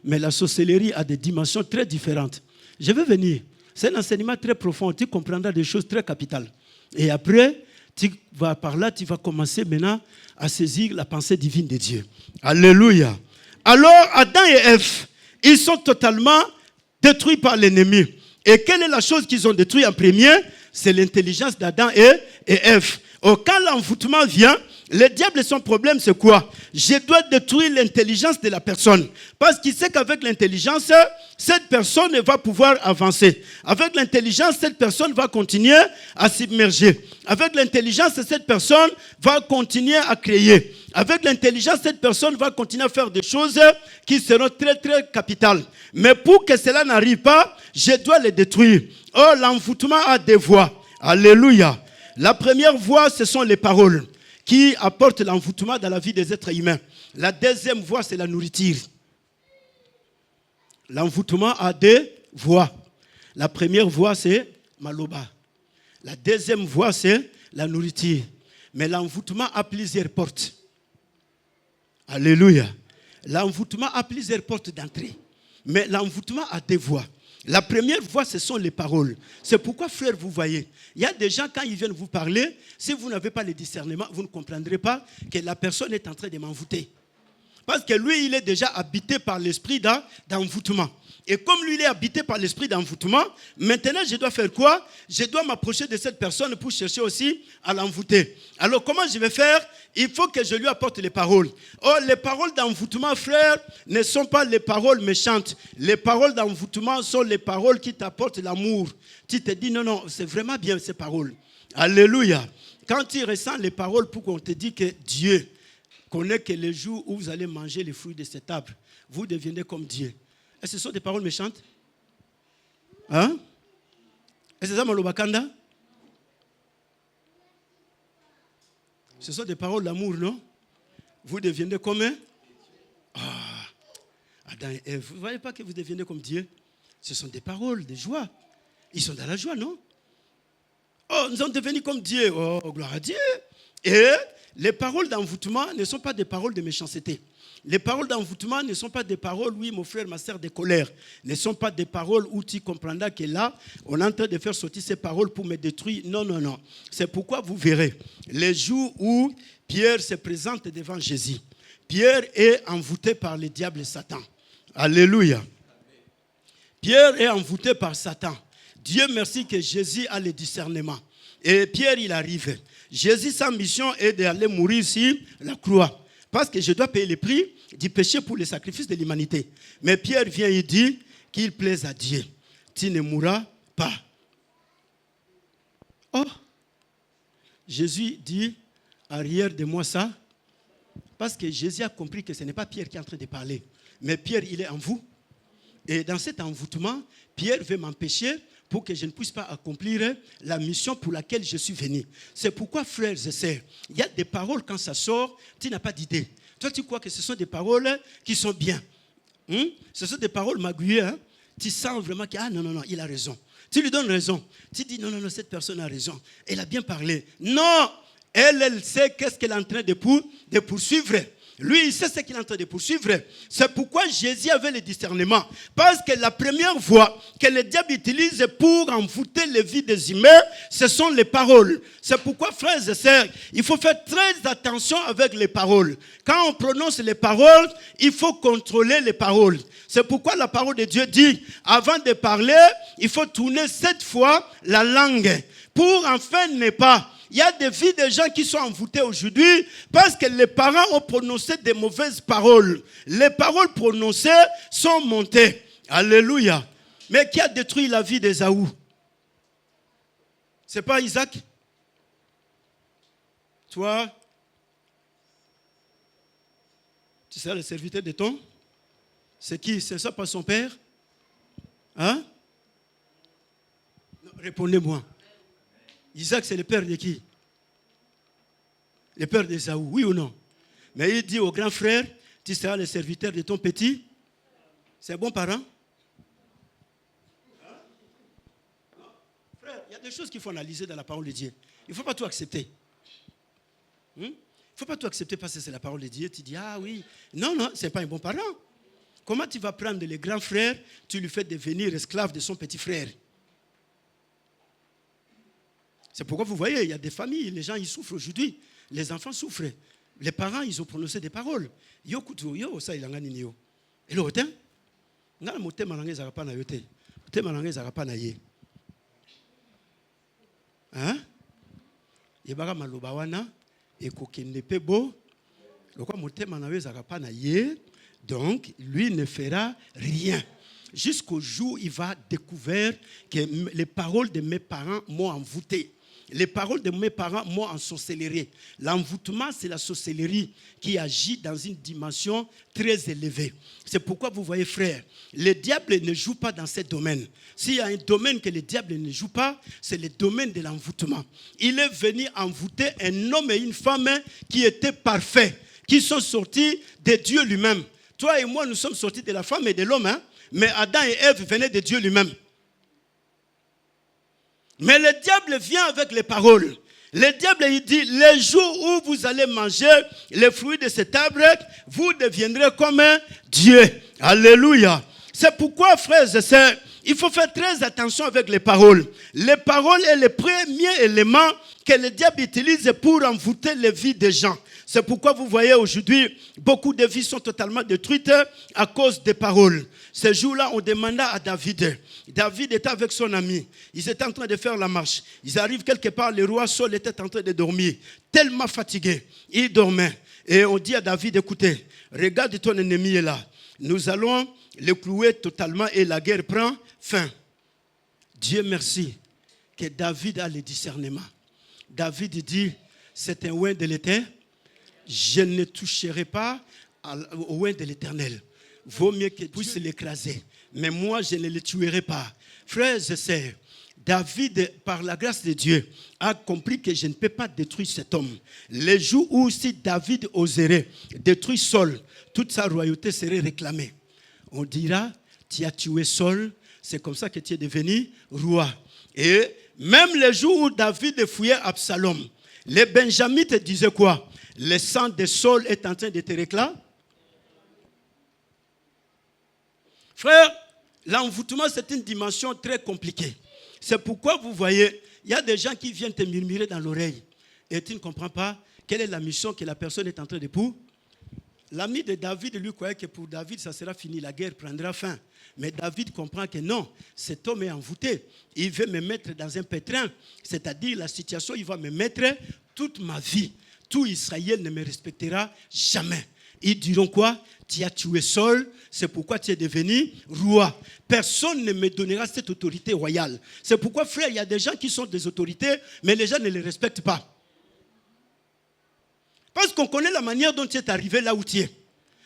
Mais la sorcellerie a des dimensions très différentes. Je vais venir. C'est un enseignement très profond. Tu comprendras des choses très capitales. Et après, tu vas par là, tu vas commencer maintenant à saisir la pensée divine de Dieu. Alléluia. Alors, Adam et Ève, ils sont totalement détruits par l'ennemi. Et quelle est la chose qu'ils ont détruite en premier? C'est l'intelligence d'Adam et Ève. Quand l'envoûtement vient, le diable, son problème, c'est quoi? Je dois détruire l'intelligence de la personne. Parce qu'il sait qu'avec l'intelligence, cette personne va pouvoir avancer. Avec l'intelligence, cette personne va continuer à s'immerger. Avec l'intelligence, cette personne va continuer à créer. Avec l'intelligence, cette personne va continuer à faire des choses qui seront très, très capitales. Mais pour que cela n'arrive pas, je dois les détruire. Oh, l'envoûtement a des voies. Alléluia. La première voie, ce sont les paroles qui apportent l'envoûtement dans la vie des êtres humains. La deuxième voie, c'est la nourriture. L'envoûtement a deux voies. La première voie, c'est maloba. La deuxième voie, c'est la nourriture. Mais l'envoûtement a plusieurs portes. Alléluia. L'envoûtement a plusieurs portes d'entrée. Mais l'envoûtement a deux voies. La première voie, ce sont les paroles. C'est pourquoi, frère, vous voyez, il y a des gens, quand ils viennent vous parler, si vous n'avez pas le discernement, vous ne comprendrez pas que la personne est en train de m'envoûter. Parce que lui, il est déjà habité par l'esprit d'envoûtement. Et comme lui, il est habité par l'esprit d'envoûtement, maintenant, je dois faire quoi? Je dois m'approcher de cette personne pour chercher aussi à l'envoûter. Alors, comment je vais faire? Il faut que je lui apporte les paroles. Oh, les paroles d'envoûtement, frère, ne sont pas les paroles méchantes. Les paroles d'envoûtement sont les paroles qui t'apportent l'amour. Tu te dis, non, non, c'est vraiment bien ces paroles. Alléluia. Quand tu ressens les paroles pour qu'on te dise que Dieu connaît que le jour où vous allez manger les fruits de cet arbre, vous deviendrez comme Dieu. Est-ce que ce sont des paroles méchantes? Hein? Est-ce que c'est ça, Malobakanda? Ce sont des paroles d'amour, non? Vous deviendrez comme un? Adam et Ève, vous ne voyez pas que vous deviendrez comme Dieu? Ce sont des paroles de joie. Ils sont dans la joie, non? Oh, nous sommes devenus comme Dieu. Oh, gloire à Dieu. Et les paroles d'envoûtement ne sont pas des paroles de méchanceté. Les paroles d'envoûtement ne sont pas des paroles, oui, mon frère, ma soeur, de colère. Ne sont pas des paroles où tu comprendras que là, on est en train de faire sortir ces paroles pour me détruire. Non, non, non. C'est pourquoi vous verrez, les jours où Pierre se présente devant Jésus, Pierre est envoûté par le diable et Satan. Alléluia. Pierre est envoûté par Satan. Dieu merci que Jésus a le discernement. Et Pierre, il arrive. Jésus, sa mission est d'aller mourir sur la croix. Parce que je dois payer le prix du péché pour le sacrifice de l'humanité. Mais Pierre vient et dit qu'il plaise à Dieu. Tu ne mourras pas. Oh, Jésus dit, arrière de moi ça. Parce que Jésus a compris que ce n'est pas Pierre qui est en train de parler. Mais Pierre, il est en vous. Et dans cet envoûtement, Pierre veut m'empêcher pour que je ne puisse pas accomplir la mission pour laquelle je suis venu. C'est pourquoi, frères et sœurs, il y a des paroles, quand ça sort, tu n'as pas d'idée. Toi, tu crois que ce sont des paroles qui sont bien. Ce sont des paroles magouillées. Hein? Tu sens vraiment que, ah non, il a raison. Tu lui donnes raison. Tu dis, non, cette personne a raison. Elle a bien parlé. Non, elle sait qu'est-ce qu'elle est en train de poursuivre. Lui, il sait ce qu'il est en train de poursuivre. C'est pourquoi Jésus avait le discernement. Parce que la première voie que le diable utilise pour envoûter les vies des humains, ce sont les paroles. C'est pourquoi, frères et sœurs, il faut faire très attention avec les paroles. Quand on prononce les paroles, il faut contrôler les paroles. C'est pourquoi la parole de Dieu dit, avant de parler, il faut tourner 7 fois la langue. Pour enfin ne pas... Il y a des vies de gens qui sont envoûtés aujourd'hui parce que les parents ont prononcé des mauvaises paroles. Les paroles prononcées sont montées. Alléluia. Mais qui a détruit la vie d'Ésaü? Ce n'est pas Isaac? Toi, tu seras le serviteur de ton? C'est qui? C'est ça pas son père? Hein? Non, répondez-moi. Isaac, c'est le père de qui? Le père d'Ésaü, oui ou non? Mais il dit au grand frère, tu seras le serviteur de ton petit. C'est un bon parent? Non. Frère, il y a des choses qu'il faut analyser dans la parole de Dieu. Il ne faut pas tout accepter. Il ne faut pas tout accepter parce que c'est la parole de Dieu. Tu dis, ah oui. Non, ce n'est pas un bon parent. Comment tu vas prendre le grand frère, tu lui fais devenir esclave de son petit frère? C'est pourquoi vous voyez, il y a des familles, les gens ils souffrent aujourd'hui. Les enfants souffrent. Les parents, ils ont prononcé des paroles. Yo kutu, yo ça il a nini yo. Et le hotin, n'a le moté malangé zarapa na yote. Moté malangé zarapa na ye. Hein? Yebaka maloba wana et kokende pebo. Le quoi moté malangé zarapa na ye. Donc lui ne fera rien. Jusqu'au jour où il va découvrir que les paroles de mes parents m'ont envoûté. Les paroles de mes parents m'ont ensorcelé. L'envoûtement, c'est la sorcellerie qui agit dans une dimension très élevée. C'est pourquoi vous voyez, frère, le diable ne joue pas dans ce domaine. S'il y a un domaine que le diable ne joue pas, c'est le domaine de l'envoûtement. Il est venu envoûter un homme et une femme qui étaient parfaits, qui sont sortis de Dieu lui-même. Toi et moi, nous sommes sortis de la femme et de l'homme, hein? Mais Adam et Ève venaient de Dieu lui-même. Mais le diable vient avec les paroles. Le diable, il dit, les jours où vous allez manger les fruits de cet arbre, vous deviendrez comme Dieu. Alléluia. C'est pourquoi, frères et sœurs, il faut faire très attention avec les paroles. Les paroles est le premier élément que le diable utilise pour envoûter les vies des gens. C'est pourquoi vous voyez aujourd'hui, beaucoup de vies sont totalement détruites à cause des paroles. Ce jour-là, on demanda à David. David était avec son ami. Ils étaient en train de faire la marche. Ils arrivent quelque part, le roi Saul était en train de dormir. Tellement fatigué, il dormait. Et on dit à David, écoutez, regarde ton ennemi est là. Nous allons le clouer totalement et la guerre prend fin. Dieu merci que David a le discernement. David dit, c'est un oint de l'Éternel. Je ne toucherai pas au oint de l'Éternel. Vaut mieux qu'il puisse l'écraser. Mais moi, je ne le tuerai pas. Frères et sœurs, David, par la grâce de Dieu, a compris que je ne peux pas détruire cet homme. Le jour où si David oserait détruire Saul, toute sa royauté serait réclamée. On dira, tu as tué Saul, c'est comme ça que tu es devenu roi. Et même le jour où David fouillait Absalom, les Benjamites disaient quoi? Le sang de Saul est en train de te réclamer. Frère, l'envoûtement, c'est une dimension très compliquée. C'est pourquoi vous voyez, il y a des gens qui viennent te murmurer dans l'oreille et tu ne comprends pas quelle est la mission que la personne est en train de pour. L'ami de David lui croyait que pour David, ça sera fini, la guerre prendra fin. Mais David comprend que non, cet homme est envoûté. Il veut me mettre dans un pétrin, c'est-à-dire la situation, il va me mettre toute ma vie. Tout Israël ne me respectera jamais. Ils diront quoi? Tu as tué Saul, c'est pourquoi tu es devenu roi. Personne ne me donnera cette autorité royale. C'est pourquoi, frère, il y a des gens qui sont des autorités, mais les gens ne les respectent pas. Parce qu'on connaît la manière dont tu es arrivé là où tu es.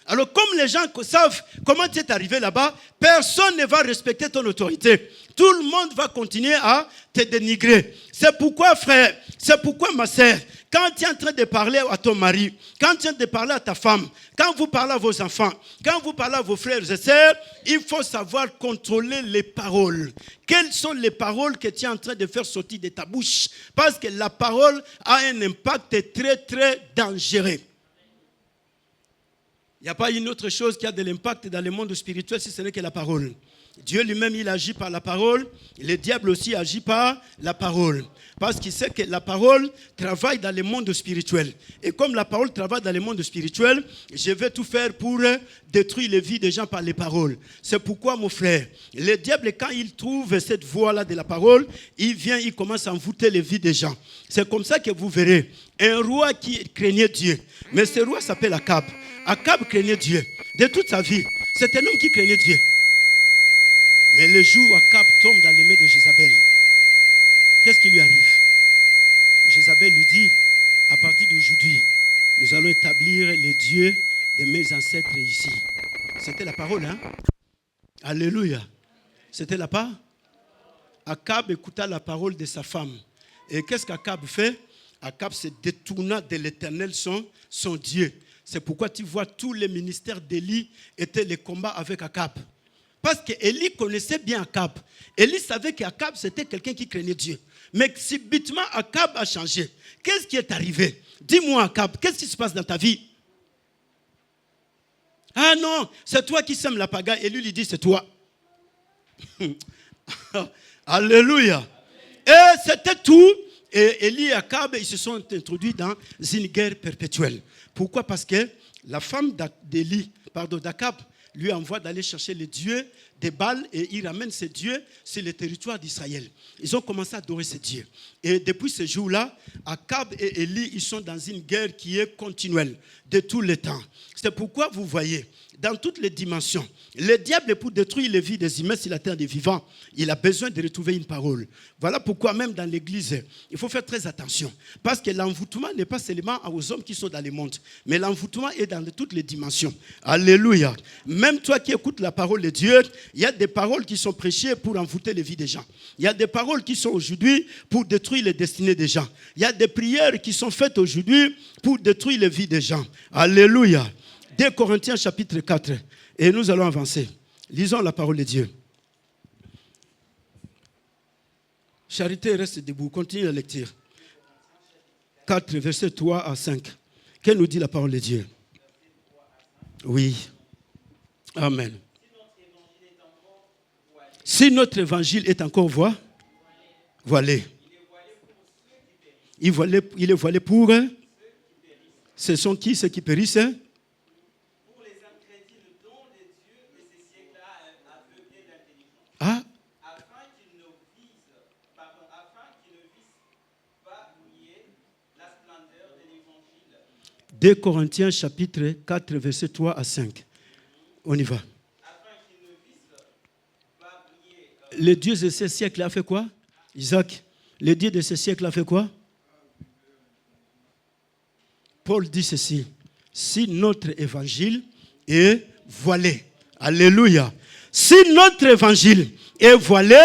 Alors, comme les gens savent comment tu es arrivé là-bas, personne ne va respecter ton autorité. Tout le monde va continuer à te dénigrer. C'est pourquoi, frère, c'est pourquoi, ma sœur, quand tu es en train de parler à ton mari, quand tu es en train de parler à ta femme, quand vous parlez à vos enfants, quand vous parlez à vos frères et sœurs, il faut savoir contrôler les paroles. Quelles sont les paroles que tu es en train de faire sortir de ta bouche? Parce que la parole a un impact très, très dangereux. Il n'y a pas une autre chose qui a de l'impact dans le monde spirituel si ce n'est que la parole. Dieu lui-même, il agit par la parole. Le diable aussi agit par la parole. Parce qu'il sait que la parole travaille dans le monde spirituel. Et comme la parole travaille dans le monde spirituel, je vais tout faire pour détruire les vies des gens par les paroles. C'est pourquoi, mon frère, le diable, quand il trouve cette voie-là de la parole, il vient, il commence à envoûter les vies des gens. C'est comme ça que vous verrez un roi qui craignait Dieu. Mais ce roi s'appelle Akab. Akab craignait Dieu. De toute sa vie, c'est un homme qui craignait Dieu. Mais le jour où Akab tombe dans les mains de Jézabel, qu'est-ce qui lui arrive? Jézabel lui dit, à partir d'aujourd'hui, nous allons établir les dieux de mes ancêtres ici. C'était la parole, hein? Alléluia. C'était la parole. Akab écouta la parole de sa femme. Et qu'est-ce qu'Akab fait? Akab se détourna de l'Éternel, son Dieu. C'est pourquoi tu vois tous les ministères d'Élie étaient les combats avec Akab. Parce qu'Élie connaissait bien Akab. Élie savait qu'Akab c'était quelqu'un qui craignait Dieu. Mais subitement Akab a changé. Qu'est-ce qui est arrivé? Dis-moi Akab, qu'est-ce qui se passe dans ta vie? Ah non, c'est toi qui sèmes la pagaille. Élie lui dit c'est toi. Alléluia. Et c'était tout. Et Élie et Akab, ils se sont introduits dans une guerre perpétuelle. Pourquoi? Parce que la femme d'Akab lui envoie d'aller chercher les dieux des Baals et il ramène ces dieux sur le territoire d'Israël. Ils ont commencé à adorer ces dieux. Et depuis ce jour-là, Akab et Élie, ils sont dans une guerre qui est continuelle de tous les temps. C'est pourquoi vous voyez, dans toutes les dimensions, le diable, pour détruire les vies des humains sur la terre des vivants, il a besoin de retrouver une parole. Voilà pourquoi même dans l'église, il faut faire très attention. Parce que l'envoûtement n'est pas seulement aux hommes qui sont dans le monde, mais l'envoûtement est dans toutes les dimensions. Alléluia. Même toi qui écoutes la parole de Dieu, il y a des paroles qui sont prêchées pour envoûter les vies des gens. Il y a des paroles qui sont aujourd'hui pour détruire les destinées des gens. Il y a des prières qui sont faites aujourd'hui pour détruire les vies des gens. Alléluia. 2 Corinthiens chapitre 4. Et nous allons avancer. Lisons la parole de Dieu. Charité, reste debout. Continue la lecture. 4, versets 3 à 5. Que nous dit la parole de Dieu? Oui. Amen. Si notre évangile est encore voilé. Il est voilé pour... Ce sont qui ceux qui périssent? Pour les incrédules, le don de Dieu de ces siècles a aveuglé l'intelligence. Ah. Afin qu'ils ne visent pas oublier la splendeur de l'évangile. 2 Corinthiens chapitre 4, verset 3 à 5. On y va. Afin qu'ils ne visent pas oublier. Le Dieu de ces siècles a fait quoi? Isaac. Le Dieu de ces siècles a fait quoi? Paul dit ceci, si notre évangile est voilé, alléluia, si notre évangile est voilé,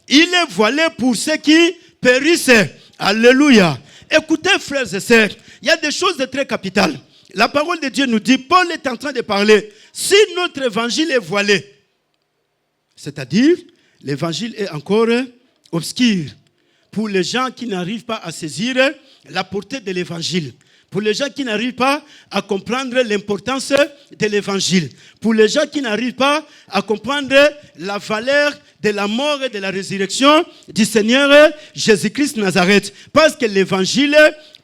il est voilé pour ceux qui périssent, alléluia. Écoutez frères et sœurs, il y a des choses de très capitales. La parole de Dieu nous dit, Paul est en train de parler, si notre évangile est voilé, c'est-à-dire l'évangile est encore obscur pour les gens qui n'arrivent pas à saisir la portée de l'évangile. Pour les gens qui n'arrivent pas à comprendre l'importance de l'évangile. Pour les gens qui n'arrivent pas à comprendre la valeur de la mort et de la résurrection du Seigneur Jésus-Christ de Nazareth. Parce que l'évangile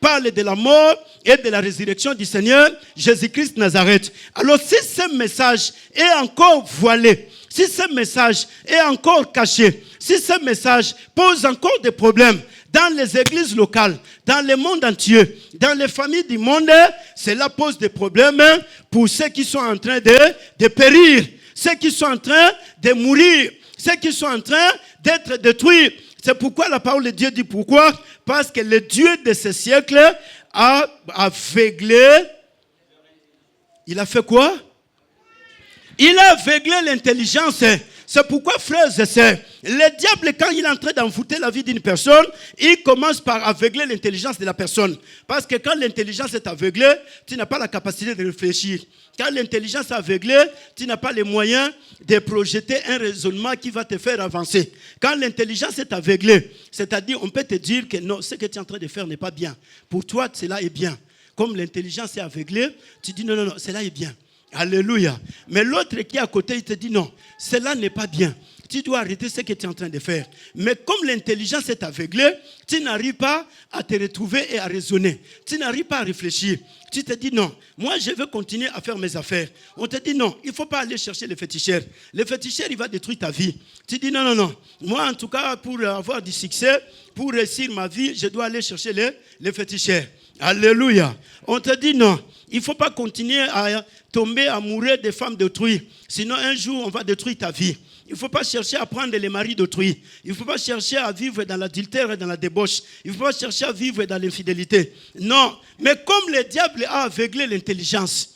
parle de la mort et de la résurrection du Seigneur Jésus-Christ Nazareth. Alors si ce message est encore voilé, si ce message est encore caché, si ce message pose encore des problèmes dans les églises locales, dans le monde entier, dans les familles du monde, cela pose des problèmes pour ceux qui sont en train de périr, ceux qui sont en train de mourir, ceux qui sont en train d'être détruits. C'est pourquoi la parole de Dieu dit pourquoi? Parce que le Dieu de ce siècle a aveuglé. Il a fait quoi? Il a aveuglé l'intelligence. C'est pourquoi, frères et sœurs, le diable, quand il est en train d'envoûter la vie d'une personne, il commence par aveugler l'intelligence de la personne. Parce que quand l'intelligence est aveuglée, tu n'as pas la capacité de réfléchir. Quand l'intelligence est aveuglée, tu n'as pas les moyens de projeter un raisonnement qui va te faire avancer. Quand l'intelligence est aveuglée, c'est-à-dire on peut te dire que non, ce que tu es en train de faire n'est pas bien. Pour toi, cela est bien. Comme l'intelligence est aveuglée, tu dis non, cela est bien. Alléluia. Mais l'autre qui est à côté, il te dit non, cela n'est pas bien. Tu dois arrêter ce que tu es en train de faire. Mais comme l'intelligence est aveuglée, tu n'arrives pas à te retrouver et à raisonner. Tu n'arrives pas à réfléchir. Tu te dis non, moi je veux continuer à faire mes affaires. On te dit non, il ne faut pas aller chercher le féticheur. Le féticheur, il va détruire ta vie. Tu dis non. Moi en tout cas, pour avoir du succès, pour réussir ma vie, je dois aller chercher les féticheurs. Alléluia. On te dit non, il ne faut pas continuer à tomber amoureux des femmes d'autrui. Sinon un jour, on va détruire ta vie. Il ne faut pas chercher à prendre les maris d'autrui. Il ne faut pas chercher à vivre dans l'adultère et dans la débauche. Il ne faut pas chercher à vivre dans l'infidélité. Non, mais comme le diable a aveuglé l'intelligence,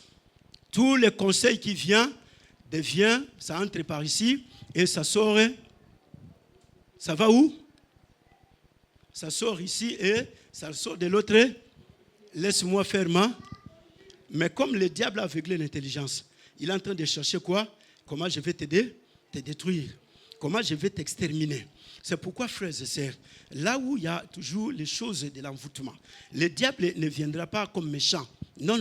tous les conseils qui viennent, ça entre par ici et ça sort. Ça va où? Ça sort ici et ça sort de l'autre. Laisse-moi faire ma. Mais comme le diable a aveuglé l'intelligence, il est en train de chercher quoi? Comment je vais t'aider? Te détruire. Comment je vais t'exterminer. C'est pourquoi, frères et sœurs, là où il y a toujours les choses de l'envoûtement, le diable ne viendra pas comme méchant. Non.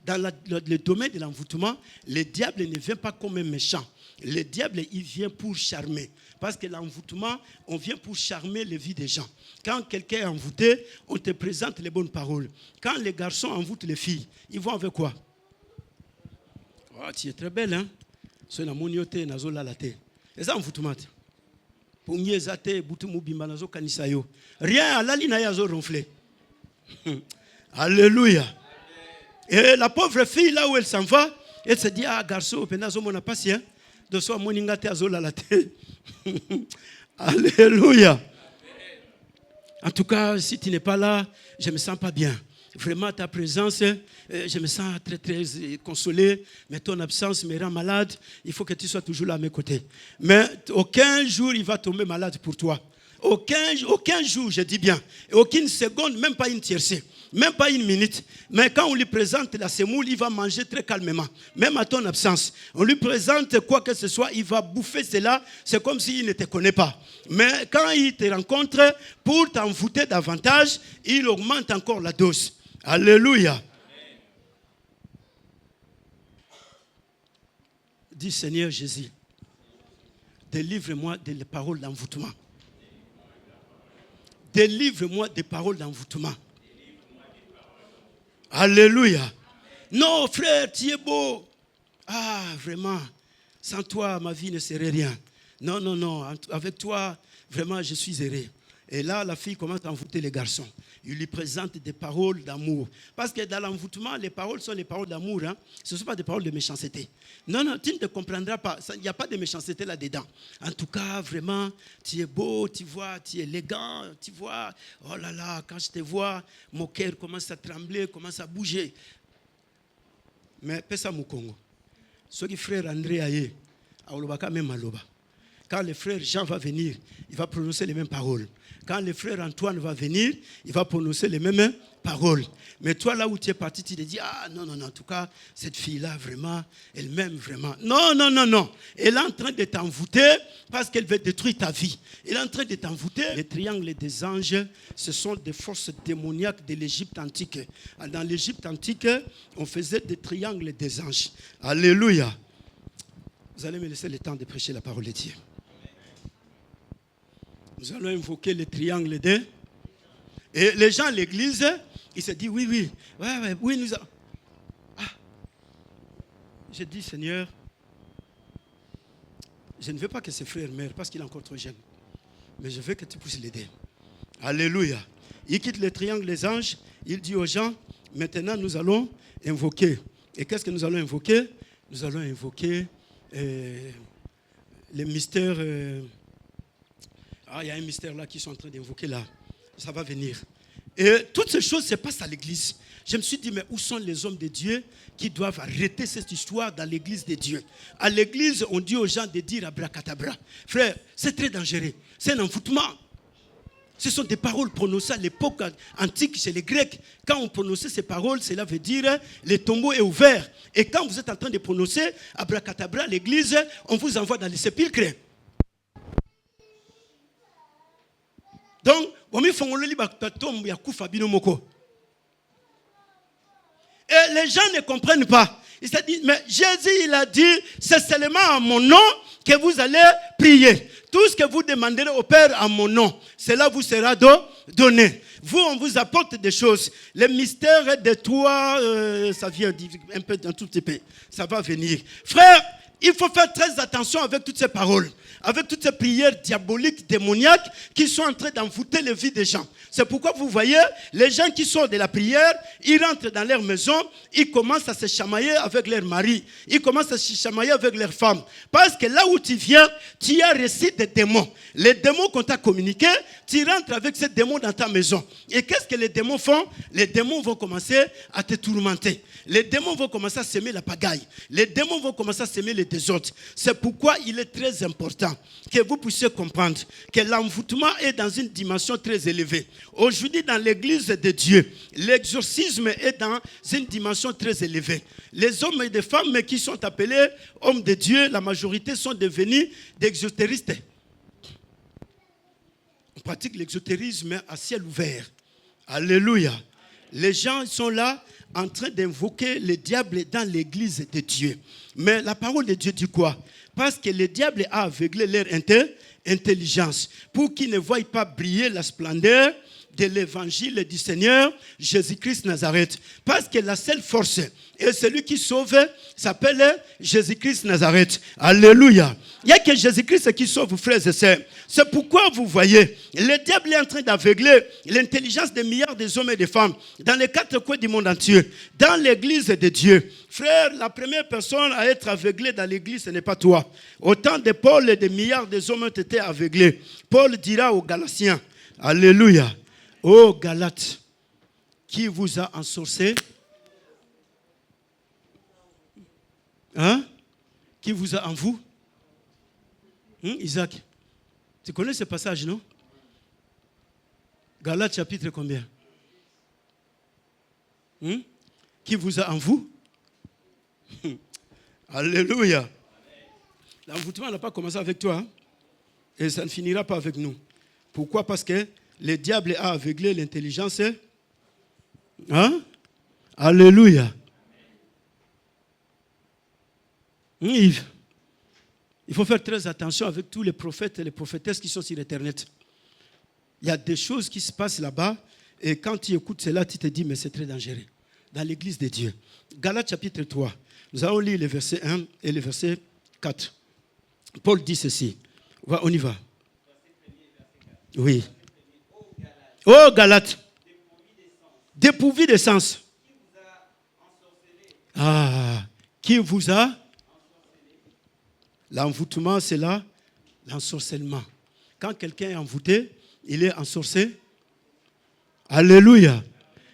Dans le domaine de l'envoûtement, le diable ne vient pas comme un méchant. Le diable, il vient pour charmer. Parce que l'envoûtement, on vient pour charmer les vies des gens. Quand quelqu'un est envoûté, on te présente les bonnes paroles. Quand les garçons envoûtent les filles, ils vont avec quoi? Oh, tu es très belle, hein? C'est la monioté, nazo la laté. Et ça envoûtement. Pour mieux zate, boutumou bimba nazo kanisayo. Rien à la ligne yazo ronflé. Alléluia. Et la pauvre fille, là où elle s'en va, elle se dit, ah, garçon, penazo mon patient. De soi, moningate azo la laté. Alléluia. En tout cas, si tu n'es pas là, je ne me sens pas bien. Vraiment, ta présence, je me sens très, très consolé. Mais ton absence me rend malade. Il faut que tu sois toujours là à mes côtés. Mais aucun jour, il va tomber malade pour toi. Aucun jour, je dis bien. Aucune seconde, même pas une tiercée. Même pas une minute. Mais quand on lui présente la semoule, il va manger très calmement. Même à ton absence. On lui présente quoi que ce soit, il va bouffer cela. C'est comme s'il ne te connaît pas. Mais quand il te rencontre, pour t'envoûter davantage, il augmente encore la dose. Alléluia. Dis Seigneur Jésus, délivre-moi des paroles d'envoûtement. Délivre-moi des paroles d'envoûtement. Alléluia. Non, frère, tu es beau. Ah, vraiment. Sans toi, ma vie ne serait rien. Non. Avec toi, vraiment, je suis heureux. Et là, la fille commence à envoûter les garçons. Il lui présente des paroles d'amour. Parce que dans l'envoûtement, les paroles sont les paroles d'amour. Hein? Ce ne sont pas des paroles de méchanceté. Non, tu ne te comprendras pas. Il n'y a pas de méchanceté là-dedans. En tout cas, vraiment, tu es beau, tu vois, tu es élégant, tu vois. Oh là là, quand je te vois, mon cœur commence à trembler, commence à bouger. Mais, pesa Mukongo. Ceux qui frère André Aye, Aolobaka même Aloba. Quand le frère Jean va venir, il va prononcer les mêmes paroles. Quand le frère Antoine va venir, il va prononcer les mêmes paroles. Mais toi, là où tu es parti, tu te dis, ah non, en tout cas, cette fille-là, vraiment, elle m'aime vraiment. Non. Elle est en train de t'envoûter parce qu'elle veut détruire ta vie. Elle est en train de t'envoûter. Les triangles des anges, ce sont des forces démoniaques de l'Égypte antique. Dans l'Égypte antique, on faisait des triangles des anges. Alléluia. Vous allez me laisser le temps de prêcher la parole de Dieu. Nous allons invoquer le triangle Et les gens à l'église, ils se disent, oui, nous avons... Ah. J'ai dit, Seigneur, je ne veux pas que ce frère meure parce qu'il est encore trop jeune. Mais je veux que tu puisses l'aider. Alléluia. Il quitte le triangle des anges. Il dit aux gens, maintenant nous allons invoquer. Et qu'est-ce que nous allons invoquer? Nous allons invoquer les mystères. Il y a un mystère là qu'ils sont en train d'invoquer là. Ça va venir. Et toutes ces choses se passent à l'église. Je me suis dit, mais où sont les hommes de Dieu qui doivent arrêter cette histoire dans l'église de Dieu? À l'église, on dit aux gens de dire abracadabra. Frère, c'est très dangereux. C'est un envoûtement. Ce sont des paroles prononcées à l'époque antique chez les Grecs. Quand on prononçait ces paroles, cela veut dire le tombeau est ouvert. Et quand vous êtes en train de prononcer abracadabra à l'église, on vous envoie dans les sépulcres. Donc, et les gens ne comprennent pas. Ils se disent, mais Jésus, il a dit, c'est seulement à mon nom que vous allez prier. Tout ce que vous demanderez au Père à mon nom, cela vous sera donné. Vous, on vous apporte des choses. Les mystères de toi, ça vient un tout petit peu. Ça va venir. Frère, il faut faire très attention avec toutes ces paroles, avec toutes ces prières diaboliques, démoniaques qui sont en train d'envoûter les vies des gens. C'est pourquoi vous voyez, les gens qui sortent de la prière, ils rentrent dans leur maison, ils commencent à se chamailler avec leur mari, ils commencent à se chamailler avec leur femme. Parce que là où tu viens, tu as reçu des démons. Les démons qu'on t'a communiqués, tu rentres avec ces démons dans ta maison. Et qu'est-ce que les démons font? Les démons vont commencer à te tourmenter. Les démons vont commencer à semer la pagaille. Les démons vont commencer à semer les désordres. C'est pourquoi il est très important que vous puissiez comprendre que l'envoûtement est dans une dimension très élevée. Aujourd'hui, dans l'église de Dieu, l'exorcisme est dans une dimension très élevée. Les hommes et les femmes qui sont appelés hommes de Dieu, la majorité sont devenus des exotéristes. On pratique l'exotérisme à ciel ouvert. Alléluia. Les gens sont là en train d'invoquer le diable dans l'église de Dieu. Mais la parole de Dieu dit quoi? Parce que le diable a aveuglé leur intelligence pour qu'ils ne voient pas briller la splendeur de l'évangile du Seigneur Jésus-Christ Nazareth. Parce que la seule force et celui qui sauve s'appelle Jésus-Christ Nazareth. Alléluia. Il n'y a que Jésus-Christ qui sauve, frères et sœurs. C'est pourquoi vous voyez, le diable est en train d'aveugler l'intelligence des milliards de hommes et de femmes dans les quatre coins du monde entier, dans l'église de Dieu. Frère, la première personne à être aveuglée dans l'église, ce n'est pas toi. Au temps de Paul, des milliards de hommes ont été aveuglés. Paul dira aux Galatiens, alléluia, ô Galates, qui vous a ensorcé? Hein? Qui vous a en vous? Isaac, tu connais ce passage, non? Galates chapitre combien? Qui vous a en vous? Alléluia. L'envoûtement n'a pas commencé avec toi, hein? Et ça ne finira pas avec nous. Pourquoi? Parce que le diable a aveuglé l'intelligence. Hein? Alléluia. Yves, il faut faire très attention avec tous les prophètes et les prophétesses qui sont sur Internet. Il y a des choses qui se passent là-bas et quand tu écoutes cela, tu te dis, mais c'est très dangereux. Dans l'église de Dieu. Galates chapitre 3, nous allons lire les versets 1 et le verset 4. Paul dit ceci. On y va. Oui. Oh Galates, dépourvu de sens. Qui vous a? L'envoûtement, c'est là l'ensorcellement. Quand quelqu'un est envoûté, il est ensorcé. Alléluia.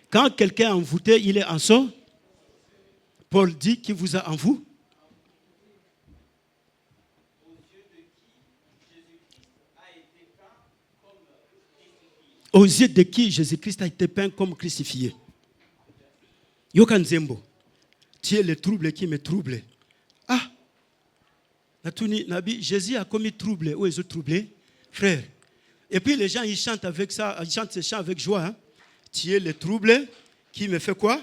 Quand quelqu'un est envoûté, il est ensorcé. Paul dit, qui vous a en vous? Aux yeux de qui Jésus-Christ a été peint comme crucifié. Yokan Zembo, tu es le trouble qui me trouble. Ah! Jésus a commis trouble. Où est-ce troublé? Frère. Et puis les gens, ils chantent avec ça, ils chantent ces chants avec joie. Hein? Tu es le trouble qui me fait quoi?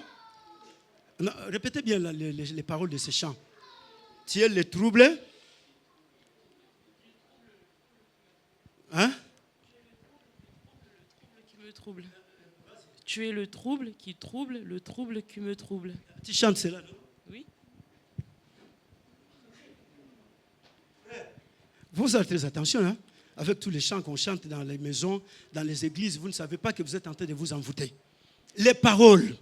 Non, répétez bien les paroles de ces chants. Tu es le trouble. Hein? Qui me trouble. Tu es le trouble qui me trouble. Tu chantes cela, non? Oui. Vous faites très attention, hein? Avec tous les chants qu'on chante dans les maisons, dans les églises, vous ne savez pas que vous êtes en train de vous envoûter. Les paroles,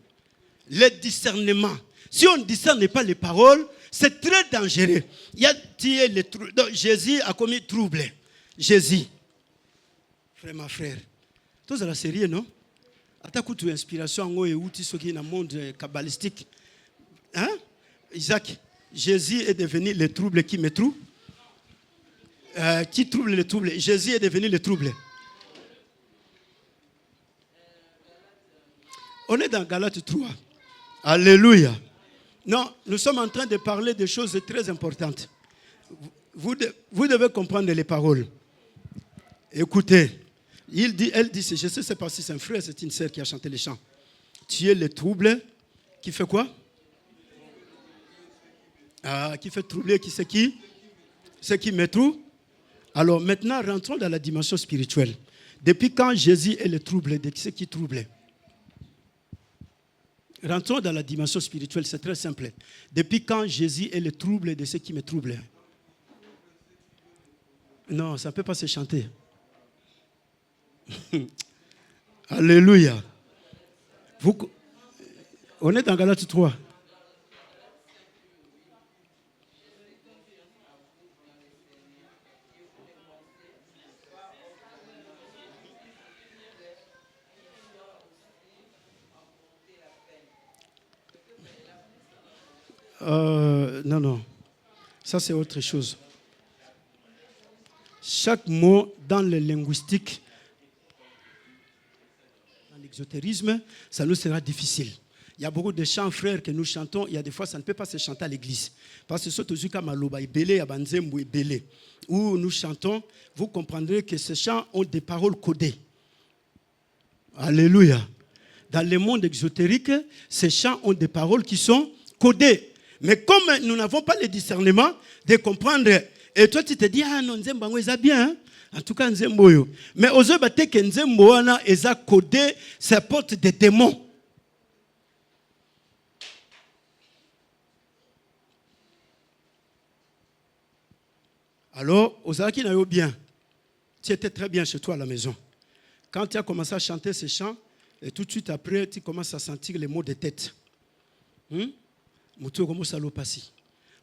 les discernements. Si on ne discerne pas les paroles, c'est très dangereux. Il y a donc, Jésus a commis trouble. Jésus. Frère, ma frère. Tout ça, c'est sérieux, non? Attaque toute inspiration en haut ce qui est dans le monde kabbalistique. Hein? Isaac, Jésus est devenu le trouble qui me trouble. Qui trouble le trouble? Jésus est devenu le trouble. On est dans Galates 3. Alléluia. Non, nous sommes en train de parler de choses très importantes. Vous devez comprendre les paroles. Écoutez, elle dit, je ne sais pas si c'est un frère, c'est une sœur qui a chanté les chants. Tu es le trouble qui fait quoi? Qui fait troubler, qui c'est qui? C'est qui me trouble. Alors maintenant, rentrons dans la dimension spirituelle. Depuis quand Jésus est le trouble de ceux qui troublent? Rentrons dans la dimension spirituelle, c'est très simple. Depuis quand Jésus est le trouble de ceux qui me troublent? Non, ça ne peut pas se chanter. Alléluia. On est dans Galates 3. Non. Ça, c'est autre chose. Chaque mot dans le linguistique, dans l'exotérisme, ça nous sera difficile. Il y a beaucoup de chants, frères, que nous chantons. Il y a des fois, ça ne peut pas se chanter à l'église. Parce que surtout, où nous chantons, vous comprendrez que ces chants ont des paroles codées. Alléluia. Dans le monde exotérique, ces chants ont des paroles qui sont codées. Mais comme nous n'avons pas le discernement de comprendre, et toi tu te dis, ah non, Nzembo est bien, hein? En tout cas Nzembo. Mais aux autres, que Nzembo est codé, ça porte des démons. Alors, aux Araki n'a eu bien. Tu étais très bien chez toi à la maison. Quand tu as commencé à chanter ces chants, et tout de suite après, tu commences à sentir les maux de tête.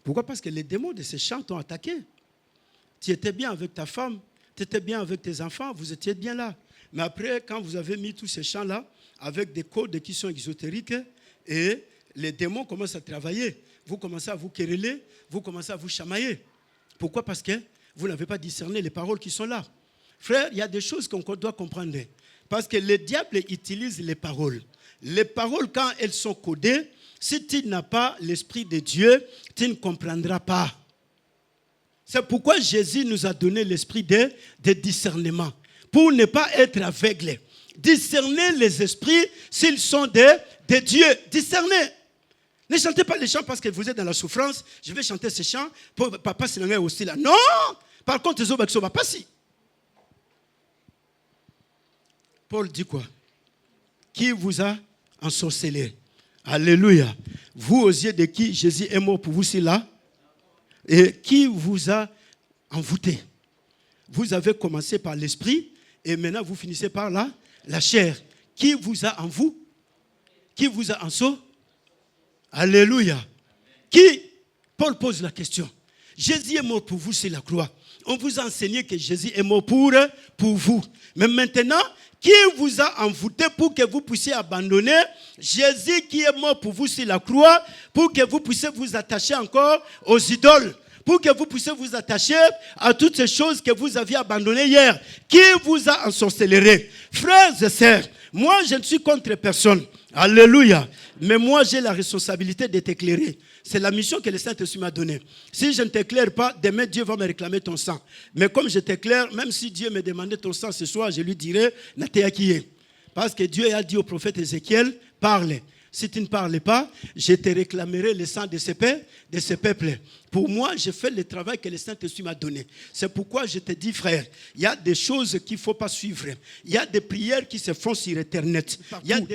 Pourquoi? Parce que les démons de ces chants t'ont attaqué. Tu étais bien avec ta femme, tu étais bien avec tes enfants, vous étiez bien là. Mais après, quand vous avez mis tous ces chants-là, avec des codes qui sont exotériques, et les démons commencent à travailler, vous commencez à vous quereller, vous commencez à vous chamailler. Pourquoi? Parce que vous n'avez pas discerné les paroles qui sont là. Frère, il y a des choses qu'on doit comprendre. Parce que le diable utilise les paroles. Les paroles, quand elles sont codées, si tu n'as pas l'Esprit de Dieu, tu ne comprendras pas. C'est pourquoi Jésus nous a donné l'esprit de discernement. Pour ne pas être aveugle. Discerner les esprits s'ils sont de Dieu. Discerner. Ne chantez pas les chants parce que vous êtes dans la souffrance. Je vais chanter ces chants pour papa c'est aussi là. Non. Par contre, les autres pas si. Paul dit quoi? Qui vous a ensorcelé? Alléluia. Vous aux yeux de qui Jésus est mort pour vous, c'est là. Et qui vous a envoûté? Vous avez commencé par l'esprit et maintenant vous finissez par la chair. Qui vous a en vous? Qui vous a en soi? Alléluia. Qui? Paul pose la question. Jésus est mort pour vous sur la croix. On vous a enseigné que Jésus est mort pour vous. Mais maintenant, qui vous a envoûté pour que vous puissiez abandonner Jésus qui est mort pour vous sur la croix, pour que vous puissiez vous attacher encore aux idoles, pour que vous puissiez vous attacher à toutes ces choses que vous aviez abandonnées hier. Qui vous a ensorcelé? Frères et sœurs, moi je ne suis contre personne. Alléluia. Mais moi j'ai la responsabilité de t'éclairer. C'est la mission que le Saint-Esprit m'a donnée. Si je ne t'éclaire pas, demain Dieu va me réclamer ton sang. Mais comme je t'éclaire, même si Dieu me demandait ton sang ce soir, je lui dirai, Natéakié. Parce que Dieu a dit au prophète Ézéchiel, parle. Si tu ne parles pas, je te réclamerai le sang de ces peuples. Pour moi, j'ai fait le travail que le Saint-Esprit m'a donné. C'est pourquoi je te dis, frère, il y a des choses qu'il ne faut pas suivre. Il y a des prières qui se font sur Internet.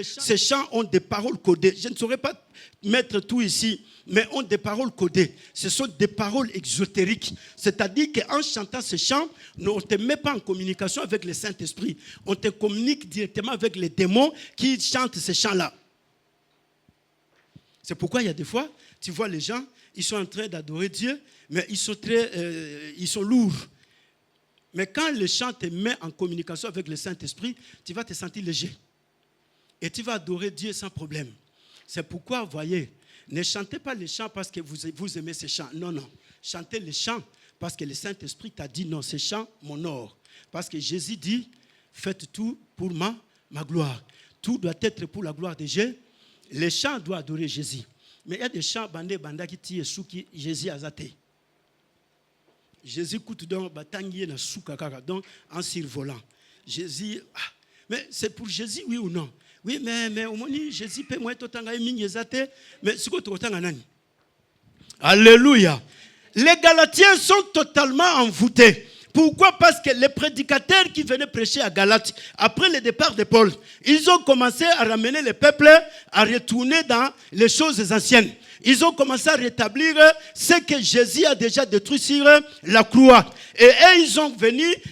Ces chants ont des paroles codées. Je ne saurais pas mettre tout ici, mais ont des paroles codées. Ce sont des paroles exotériques. C'est-à-dire qu'en chantant ces chants, on ne te met pas en communication avec le Saint-Esprit. On te communique directement avec les démons qui chantent ces chants-là. C'est pourquoi il y a des fois, tu vois les gens, ils sont en train d'adorer Dieu, mais ils sont lourds. Mais quand le chant te met en communication avec le Saint-Esprit, tu vas te sentir léger. Et tu vas adorer Dieu sans problème. C'est pourquoi, voyez, ne chantez pas les chants parce que vous aimez ces chants. Non, non. Chantez les chants parce que le Saint-Esprit t'a dit non, ces chants m'honorent. Parce que Jésus dit, faites tout pour ma gloire. Tout doit être pour la gloire de Dieu. Les chants doivent adorer Jésus. Mais il y a des chants bandés qui tirent sous qui Jésus a zaté. Jésus coûte donc batangier na soukakaka donc en survolant. Jésus mais c'est pour Jésus oui ou non? Oui mais au moins Jésus peut moi totanga mingi zaté mais siko totanga nani? Alléluia. Les Galatiens sont totalement envoûtés. Pourquoi? Parce que les prédicateurs qui venaient prêcher à Galate, après le départ de Paul, ils ont commencé à ramener le peuple à retourner dans les choses anciennes. Ils ont commencé à rétablir ce que Jésus a déjà détruit sur la croix. Et eux,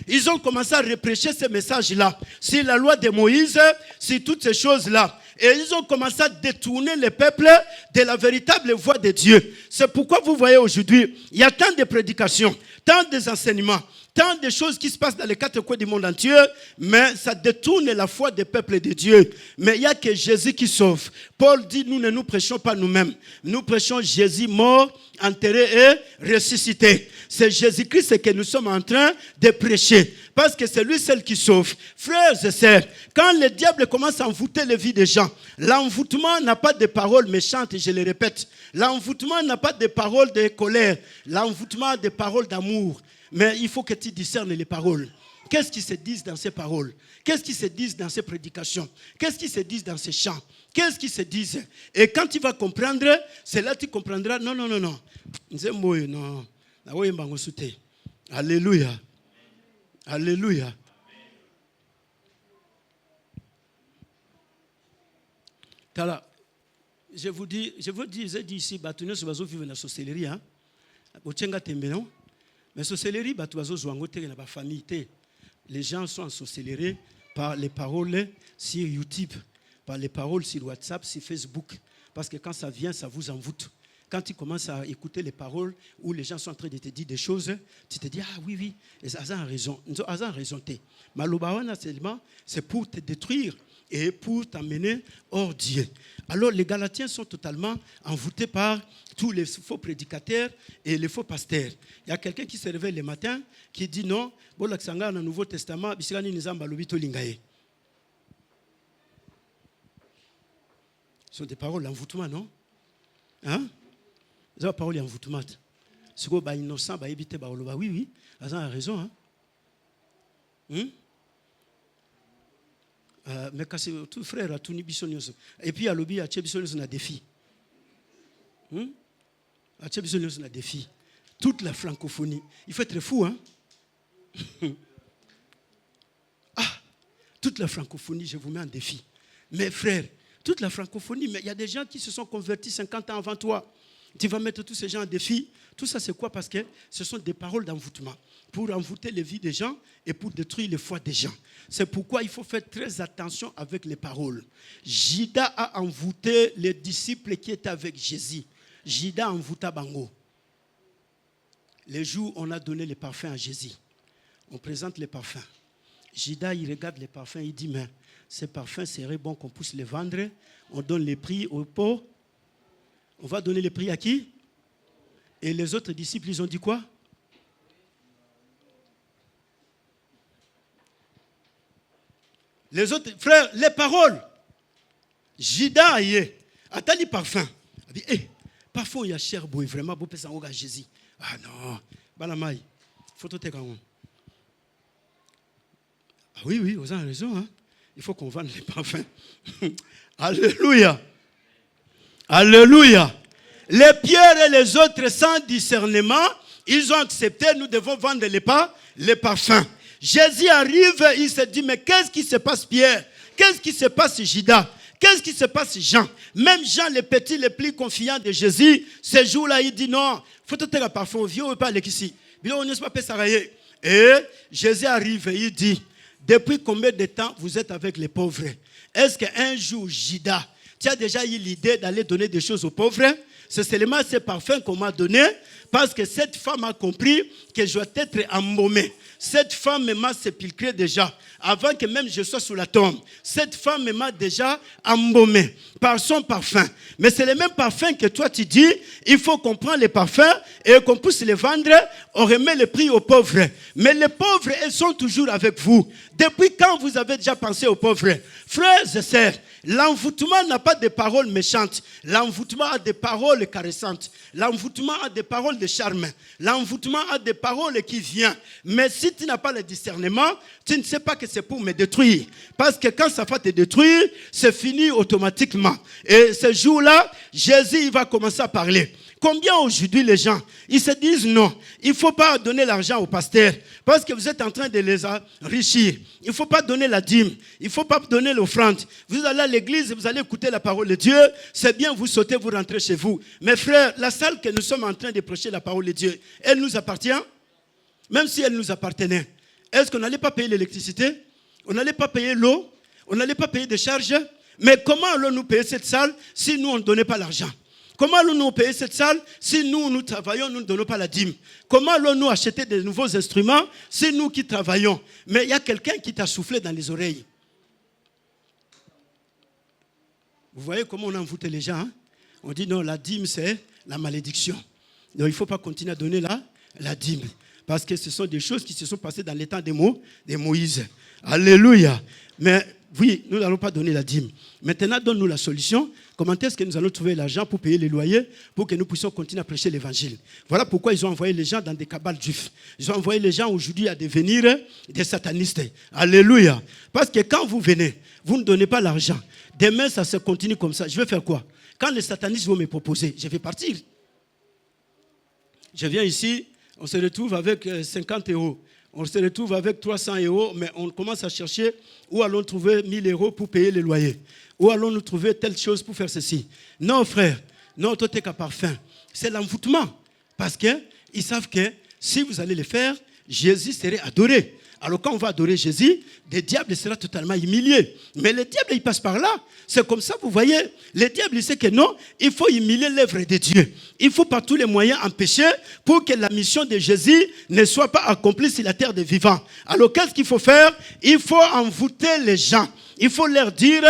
ils ont commencé à reprêcher ce message-là, sur la loi de Moïse, sur toutes ces choses-là. Et ils ont commencé à détourner le peuple de la véritable voie de Dieu. C'est pourquoi vous voyez aujourd'hui, il y a tant de prédications, tant d'enseignements, tant de choses qui se passent dans les quatre coins du monde entier, mais ça détourne la foi des peuples de Dieu. Mais il n'y a que Jésus qui sauve. Paul dit, nous ne nous prêchons pas nous-mêmes. Nous prêchons Jésus mort, enterré et ressuscité. C'est Jésus-Christ que nous sommes en train de prêcher. Parce que c'est lui seul qui sauve. Frères et sœurs, quand le diable commence à envoûter les vies des gens, l'envoûtement n'a pas de paroles méchantes, je le répète. L'envoûtement n'a pas de paroles de colère. L'envoûtement a des paroles d'amour. Mais il faut que tu discernes les paroles. Qu'est-ce qui se dit dans ces paroles? Qu'est-ce qui se dit dans ces prédications? Qu'est-ce qui se dit dans ces chants? Qu'est-ce qui se dit? Et quand tu vas comprendre, c'est là que tu comprendras. Non. Non. Alléluia. Alléluia. Tala, je vous dis ici, bâtonner sur bazo vivre dans la sorcellerie, hein. Ochenga tembenon. Mais sorcellerie, bâtonner sur angote dans la famille. Les gens sont ensorcelés par les paroles sur YouTube, par les paroles sur WhatsApp, sur Facebook. Parce que quand ça vient, ça vous envoûte. Quand tu commences à écouter les paroles où les gens sont en train de te dire des choses, tu te dis, ah oui, et ça a raison. Ça a raison. Malobawana seulement, c'est pour te détruire et pour t'amener hors Dieu. Alors les Galatiens sont totalement envoûtés par tous les faux prédicateurs et les faux pasteurs. Il y a quelqu'un qui se réveille le matin qui dit non, dans le Nouveau Testament, ce sont des paroles d'envoûtement, non? Hein? C'est des paroles d'envoûtement. Si vous êtes innocent, oui, vous avez raison. Hein? Mais quand c'est tout frère, tout nibisonios. Et puis à l'objet, à Tchébisonios, on a des filles. À Tchébisonios, on a des filles. Toute la francophonie. Il faut être fou, hein? Toute la francophonie, je vous mets en défi. Mes frères, toute la francophonie, mais il y a des gens qui se sont convertis 50 ans avant toi. Tu vas mettre tous ces gens en défi. Tout ça, c'est quoi? Parce que ce sont des paroles d'envoûtement. Pour envoûter les vies des gens et pour détruire les foi des gens. C'est pourquoi il faut faire très attention avec les paroles. Judas a envoûté les disciples qui étaient avec Jésus. Judas envoûta Bango. Les jours où on a donné les parfums à Jésus, on présente les parfums. Judas, il regarde les parfums, il dit, mais ces parfums seraient bons qu'on puisse les vendre. On donne les prix aux pauvres. On va donner les prix à qui? Et les autres disciples, ils ont dit quoi? Les autres frères, les paroles. Judas, attends les parfums. Il dit, parfois il y a cher boy, vraiment, beau personne à Jésus. Ah non, Balamai, photo te quand. Ah oui, vous avez raison, hein. Il faut qu'on vende les parfums. Alléluia. Alléluia. Les pierres et les autres sans discernement, ils ont accepté, nous devons vendre les parfums. Jésus arrive, il se dit, mais qu'est-ce qui se passe Pierre? Qu'est-ce qui se passe Judas? Qu'est-ce qui se passe Jean? Même Jean, le petit, le plus confiant de Jésus, ce jour-là, il dit non, il faut te faire un parfum, vieux ou pas ici. Et Jésus arrive et il dit, depuis combien de temps vous êtes avec les pauvres? Est-ce qu'un jour, Judas, tu as déjà eu l'idée d'aller donner des choses aux pauvres? C'est seulement ce parfum qu'on m'a donné parce que cette femme a compris que je dois être embaumé. Cette femme m'a sépulcré déjà avant que même je sois sous la tombe. Cette femme m'a déjà embaumé par son parfum. Mais c'est le même parfum que toi tu dis, il faut qu'on prenne les parfums et qu'on puisse les vendre, on remet le prix aux pauvres. Mais les pauvres, ils sont toujours avec vous. Depuis quand vous avez déjà pensé aux pauvres? Frères et sœurs, l'envoûtement n'a pas de paroles méchantes. L'envoûtement a des paroles caressantes. L'envoûtement a des paroles de charme. L'envoûtement a des paroles qui viennent. Mais si tu n'as pas le discernement, tu ne sais pas que c'est pour me détruire. Parce que quand ça va te détruire, c'est fini automatiquement. Et ce jour-là, Jésus il va commencer à parler. Combien aujourd'hui les gens, ils se disent non, il ne faut pas donner l'argent aux pasteurs parce que vous êtes en train de les enrichir. Il ne faut pas donner la dîme, il ne faut pas donner l'offrande. Vous allez à l'église, vous allez écouter la parole de Dieu, c'est bien, vous sautez, vous rentrez chez vous. Mes frères, la salle que nous sommes en train de prêcher la parole de Dieu, elle nous appartient? Même si elle nous appartenait, est-ce qu'on n'allait pas payer l'électricité? On n'allait pas payer l'eau? On n'allait pas payer des charges? Mais comment allons-nous payer cette salle si nous, on ne donnait pas l'argent? Comment allons-nous payer cette salle si nous travaillons, nous ne donnons pas la dîme? Comment allons-nous acheter de nouveaux instruments si nous qui travaillons? Mais il y a quelqu'un qui t'a soufflé dans les oreilles. Vous voyez comment on envoûte les gens, hein? On dit non, la dîme c'est la malédiction. Donc il ne faut pas continuer à donner la dîme. Parce que ce sont des choses qui se sont passées dans les temps de Moïse. Alléluia. Mais oui, nous n'allons pas donner la dîme. Maintenant, donne-nous la solution. Comment est-ce que nous allons trouver l'argent pour payer les loyers, pour que nous puissions continuer à prêcher l'évangile? Voilà pourquoi ils ont envoyé les gens dans des cabales juifs. Ils ont envoyé les gens aujourd'hui à devenir des satanistes. Alléluia. Parce que quand vous venez, vous ne donnez pas l'argent. Demain, ça se continue comme ça. Je vais faire quoi? Quand les satanistes vont me proposer, je vais partir. Je viens ici, on se retrouve avec 50 €. On se retrouve avec 300 €, mais on commence à chercher où allons trouver 1000 € pour payer les loyers. Où allons-nous trouver telle chose pour faire ceci? Non, frère, non, toi, t'es qu'à parfum. C'est l'envoûtement. Parce qu'ils savent que si vous allez le faire, Jésus serait adoré. Alors quand on va adorer Jésus, le diable sera totalement humilié. Mais le diable, il passe par là. C'est comme ça, vous voyez. Le diable, il sait que non, il faut humilier l'œuvre de Dieu. Il faut par tous les moyens empêcher pour que la mission de Jésus ne soit pas accomplie sur la terre des vivants. Alors qu'est-ce qu'il faut faire? Il faut envoûter les gens. Il faut leur dire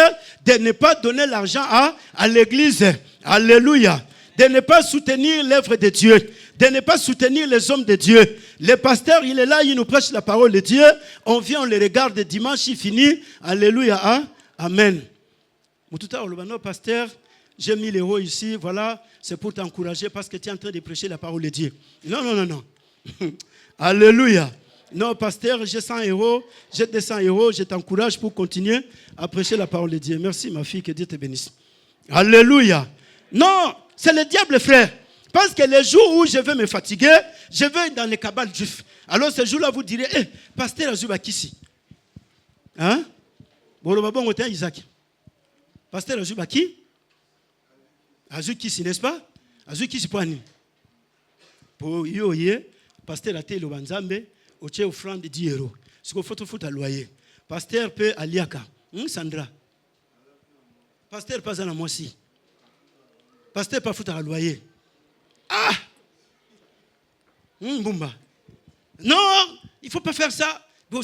de ne pas donner l'argent à l'église. Alléluia. De ne pas soutenir l'œuvre de Dieu. De ne pas soutenir les hommes de Dieu. Le pasteur, il est là, il nous prêche la parole de Dieu. On vient, on le regarde dimanche, il finit. Alléluia. Amen. Tout à l'heure, pasteur, j'ai 1000 € ici, voilà, c'est pour t'encourager parce que tu es en train de prêcher la parole de Dieu. Non, non, non, non. Alléluia. Non, pasteur, j'ai 100 €, j'ai 200 €, je t'encourage pour continuer à prêcher la parole de Dieu. Merci, ma fille, que Dieu te bénisse. Alléluia. Non, c'est le diable, frère. Parce que les jours où je vais me fatiguer, je vais dans les cabales juifs. Alors ce jour-là, vous direz, pasteur Azuba Kissi. Hein? Bon, Isaac. Pasteur Azuba qui? Azuba Kissi, n'est-ce pas? Azuba Kissi pour Annie. Pour Yoye, pasteur Ate Lobanzambe, au tché offrande de 10 €. Ce qu'il faut à loyer. Pasteur P. Aliaka. Sandra. Pasteur Pazana Moissi. Pasteur pas foutre à loyer. Ah! Bumba. Non, il ne faut pas faire ça. Non,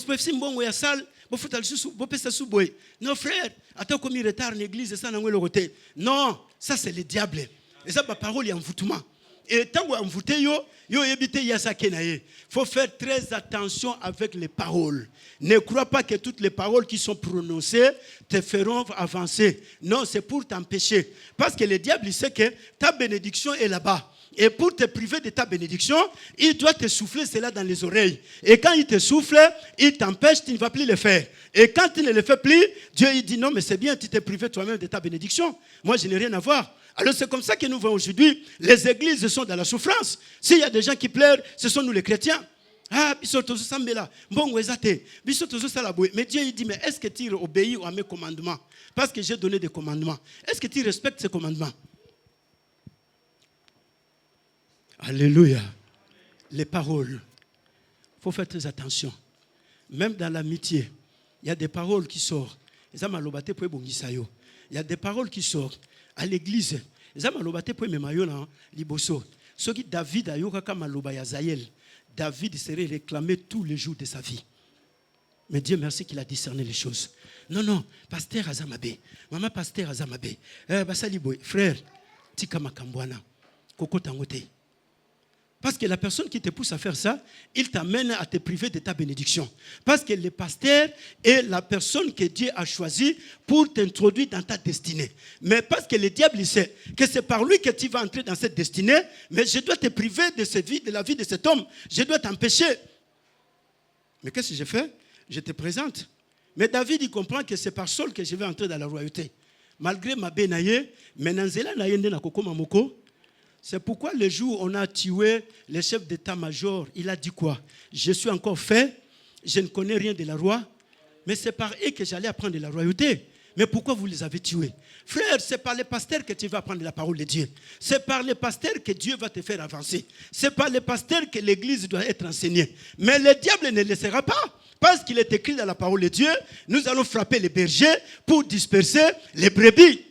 frère, attends comme il retard l'église, ça n'a pas le côté. Non, ça c'est le diable. Et ça, ma parole est envoûtement. Et tant que envoûté, il faut faire très attention avec les paroles. Ne crois pas que toutes les paroles qui sont prononcées te feront avancer. Non, c'est pour t'empêcher. Parce que le diable, il sait que ta bénédiction est là-bas. Et pour te priver de ta bénédiction, il doit te souffler cela dans les oreilles. Et quand il te souffle, il t'empêche, tu ne vas plus le faire. Et quand tu ne le fais plus, Dieu il dit non, mais c'est bien, tu t'es privé toi-même de ta bénédiction. Moi, je n'ai rien à voir. Alors c'est comme ça que nous voyons aujourd'hui, les églises sont dans la souffrance. S'il y a des gens qui pleurent, ce sont nous les chrétiens. Ah, mais Dieu il dit, mais est-ce que tu obéis à mes commandements? Parce que j'ai donné des commandements. Est-ce que tu respectes ces commandements? Alléluia. Les paroles. Il faut faire très attention. Même dans l'amitié, il y a des paroles qui sortent. Il y a des paroles qui sortent à l'église. David serait réclamé tous les jours de sa vie. Mais Dieu merci qu'il a discerné les choses. Non, pasteur Azamabe, maman pasteur Azamabe, frère, tika makambwana, koko tangote. Parce que la personne qui te pousse à faire ça, il t'amène à te priver de ta bénédiction. Parce que le pasteur est la personne que Dieu a choisie pour t'introduire dans ta destinée. Mais parce que le diable il sait que c'est par lui que tu vas entrer dans cette destinée, mais je dois te priver de cette vie, de la vie de cet homme. Je dois t'empêcher. Mais qu'est-ce que je fais? Je te présente. Mais David, il comprend que c'est par Saul que je vais entrer dans la royauté. Malgré ma bénaye, mais nanzela naïende na koko mamoko. C'est pourquoi le jour où on a tué le chef d'état-major, il a dit quoi? Je suis encore fait, je ne connais rien de la roi, mais c'est par eux que j'allais apprendre de la royauté. Mais pourquoi vous les avez tués? Frère, c'est par les pasteurs que tu vas apprendre la parole de Dieu. C'est par les pasteurs que Dieu va te faire avancer. C'est par les pasteurs que l'église doit être enseignée. Mais le diable ne laissera pas. Parce qu'il est écrit dans la parole de Dieu, nous allons frapper les bergers pour disperser les brebis.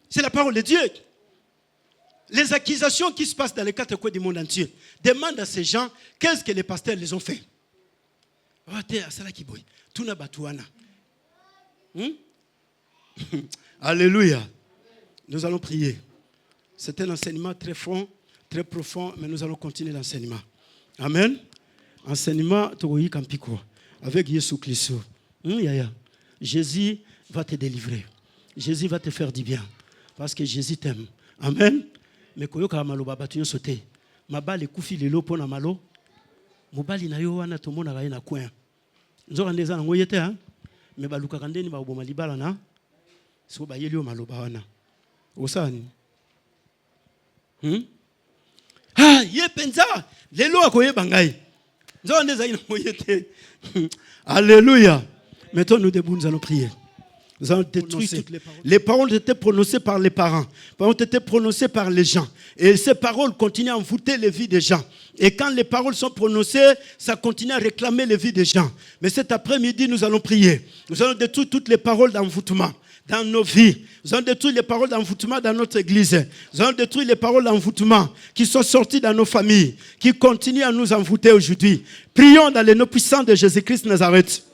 C'est la parole de Dieu. Les accusations qui se passent dans les quatre coins du monde entier, demande à ces gens qu'est-ce que les pasteurs les ont fait. Alléluia. Nous allons prier. C'est un enseignement très franc, très profond, mais nous allons continuer l'enseignement. Amen. Enseignement avec Jésus Christ. Jésus va te délivrer. Jésus va te faire du bien. Parce que Jésus t'aime. Amen. Mais koyoka maloba batu sauté mabale kufi lelo pona malo mobali na yo wana tomona ga na coin nzoka ndeza na ngoyete hein mais baluka kandeni ba oboma libala na so ba yeli o maloba wana osani ye penza lelo akoyeba ngai nzoka ndeza ina ngoyete. Alléluia. Maintenant nous debout, nous allons prier. Nous allons détruire toutes les paroles. Les paroles étaient prononcées par les parents. Les paroles étaient prononcées par les gens. Et ces paroles continuent à envoûter les vies des gens. Et quand les paroles sont prononcées, ça continue à réclamer les vies des gens. Mais cet après-midi, nous allons prier. Nous allons détruire toutes les paroles d'envoûtement dans nos vies. Nous allons détruire les paroles d'envoûtement dans notre église. Nous allons détruire les paroles d'envoûtement qui sont sorties dans nos familles, qui continuent à nous envoûter aujourd'hui. Prions dans le nom puissant de Jésus-Christ Nazareth.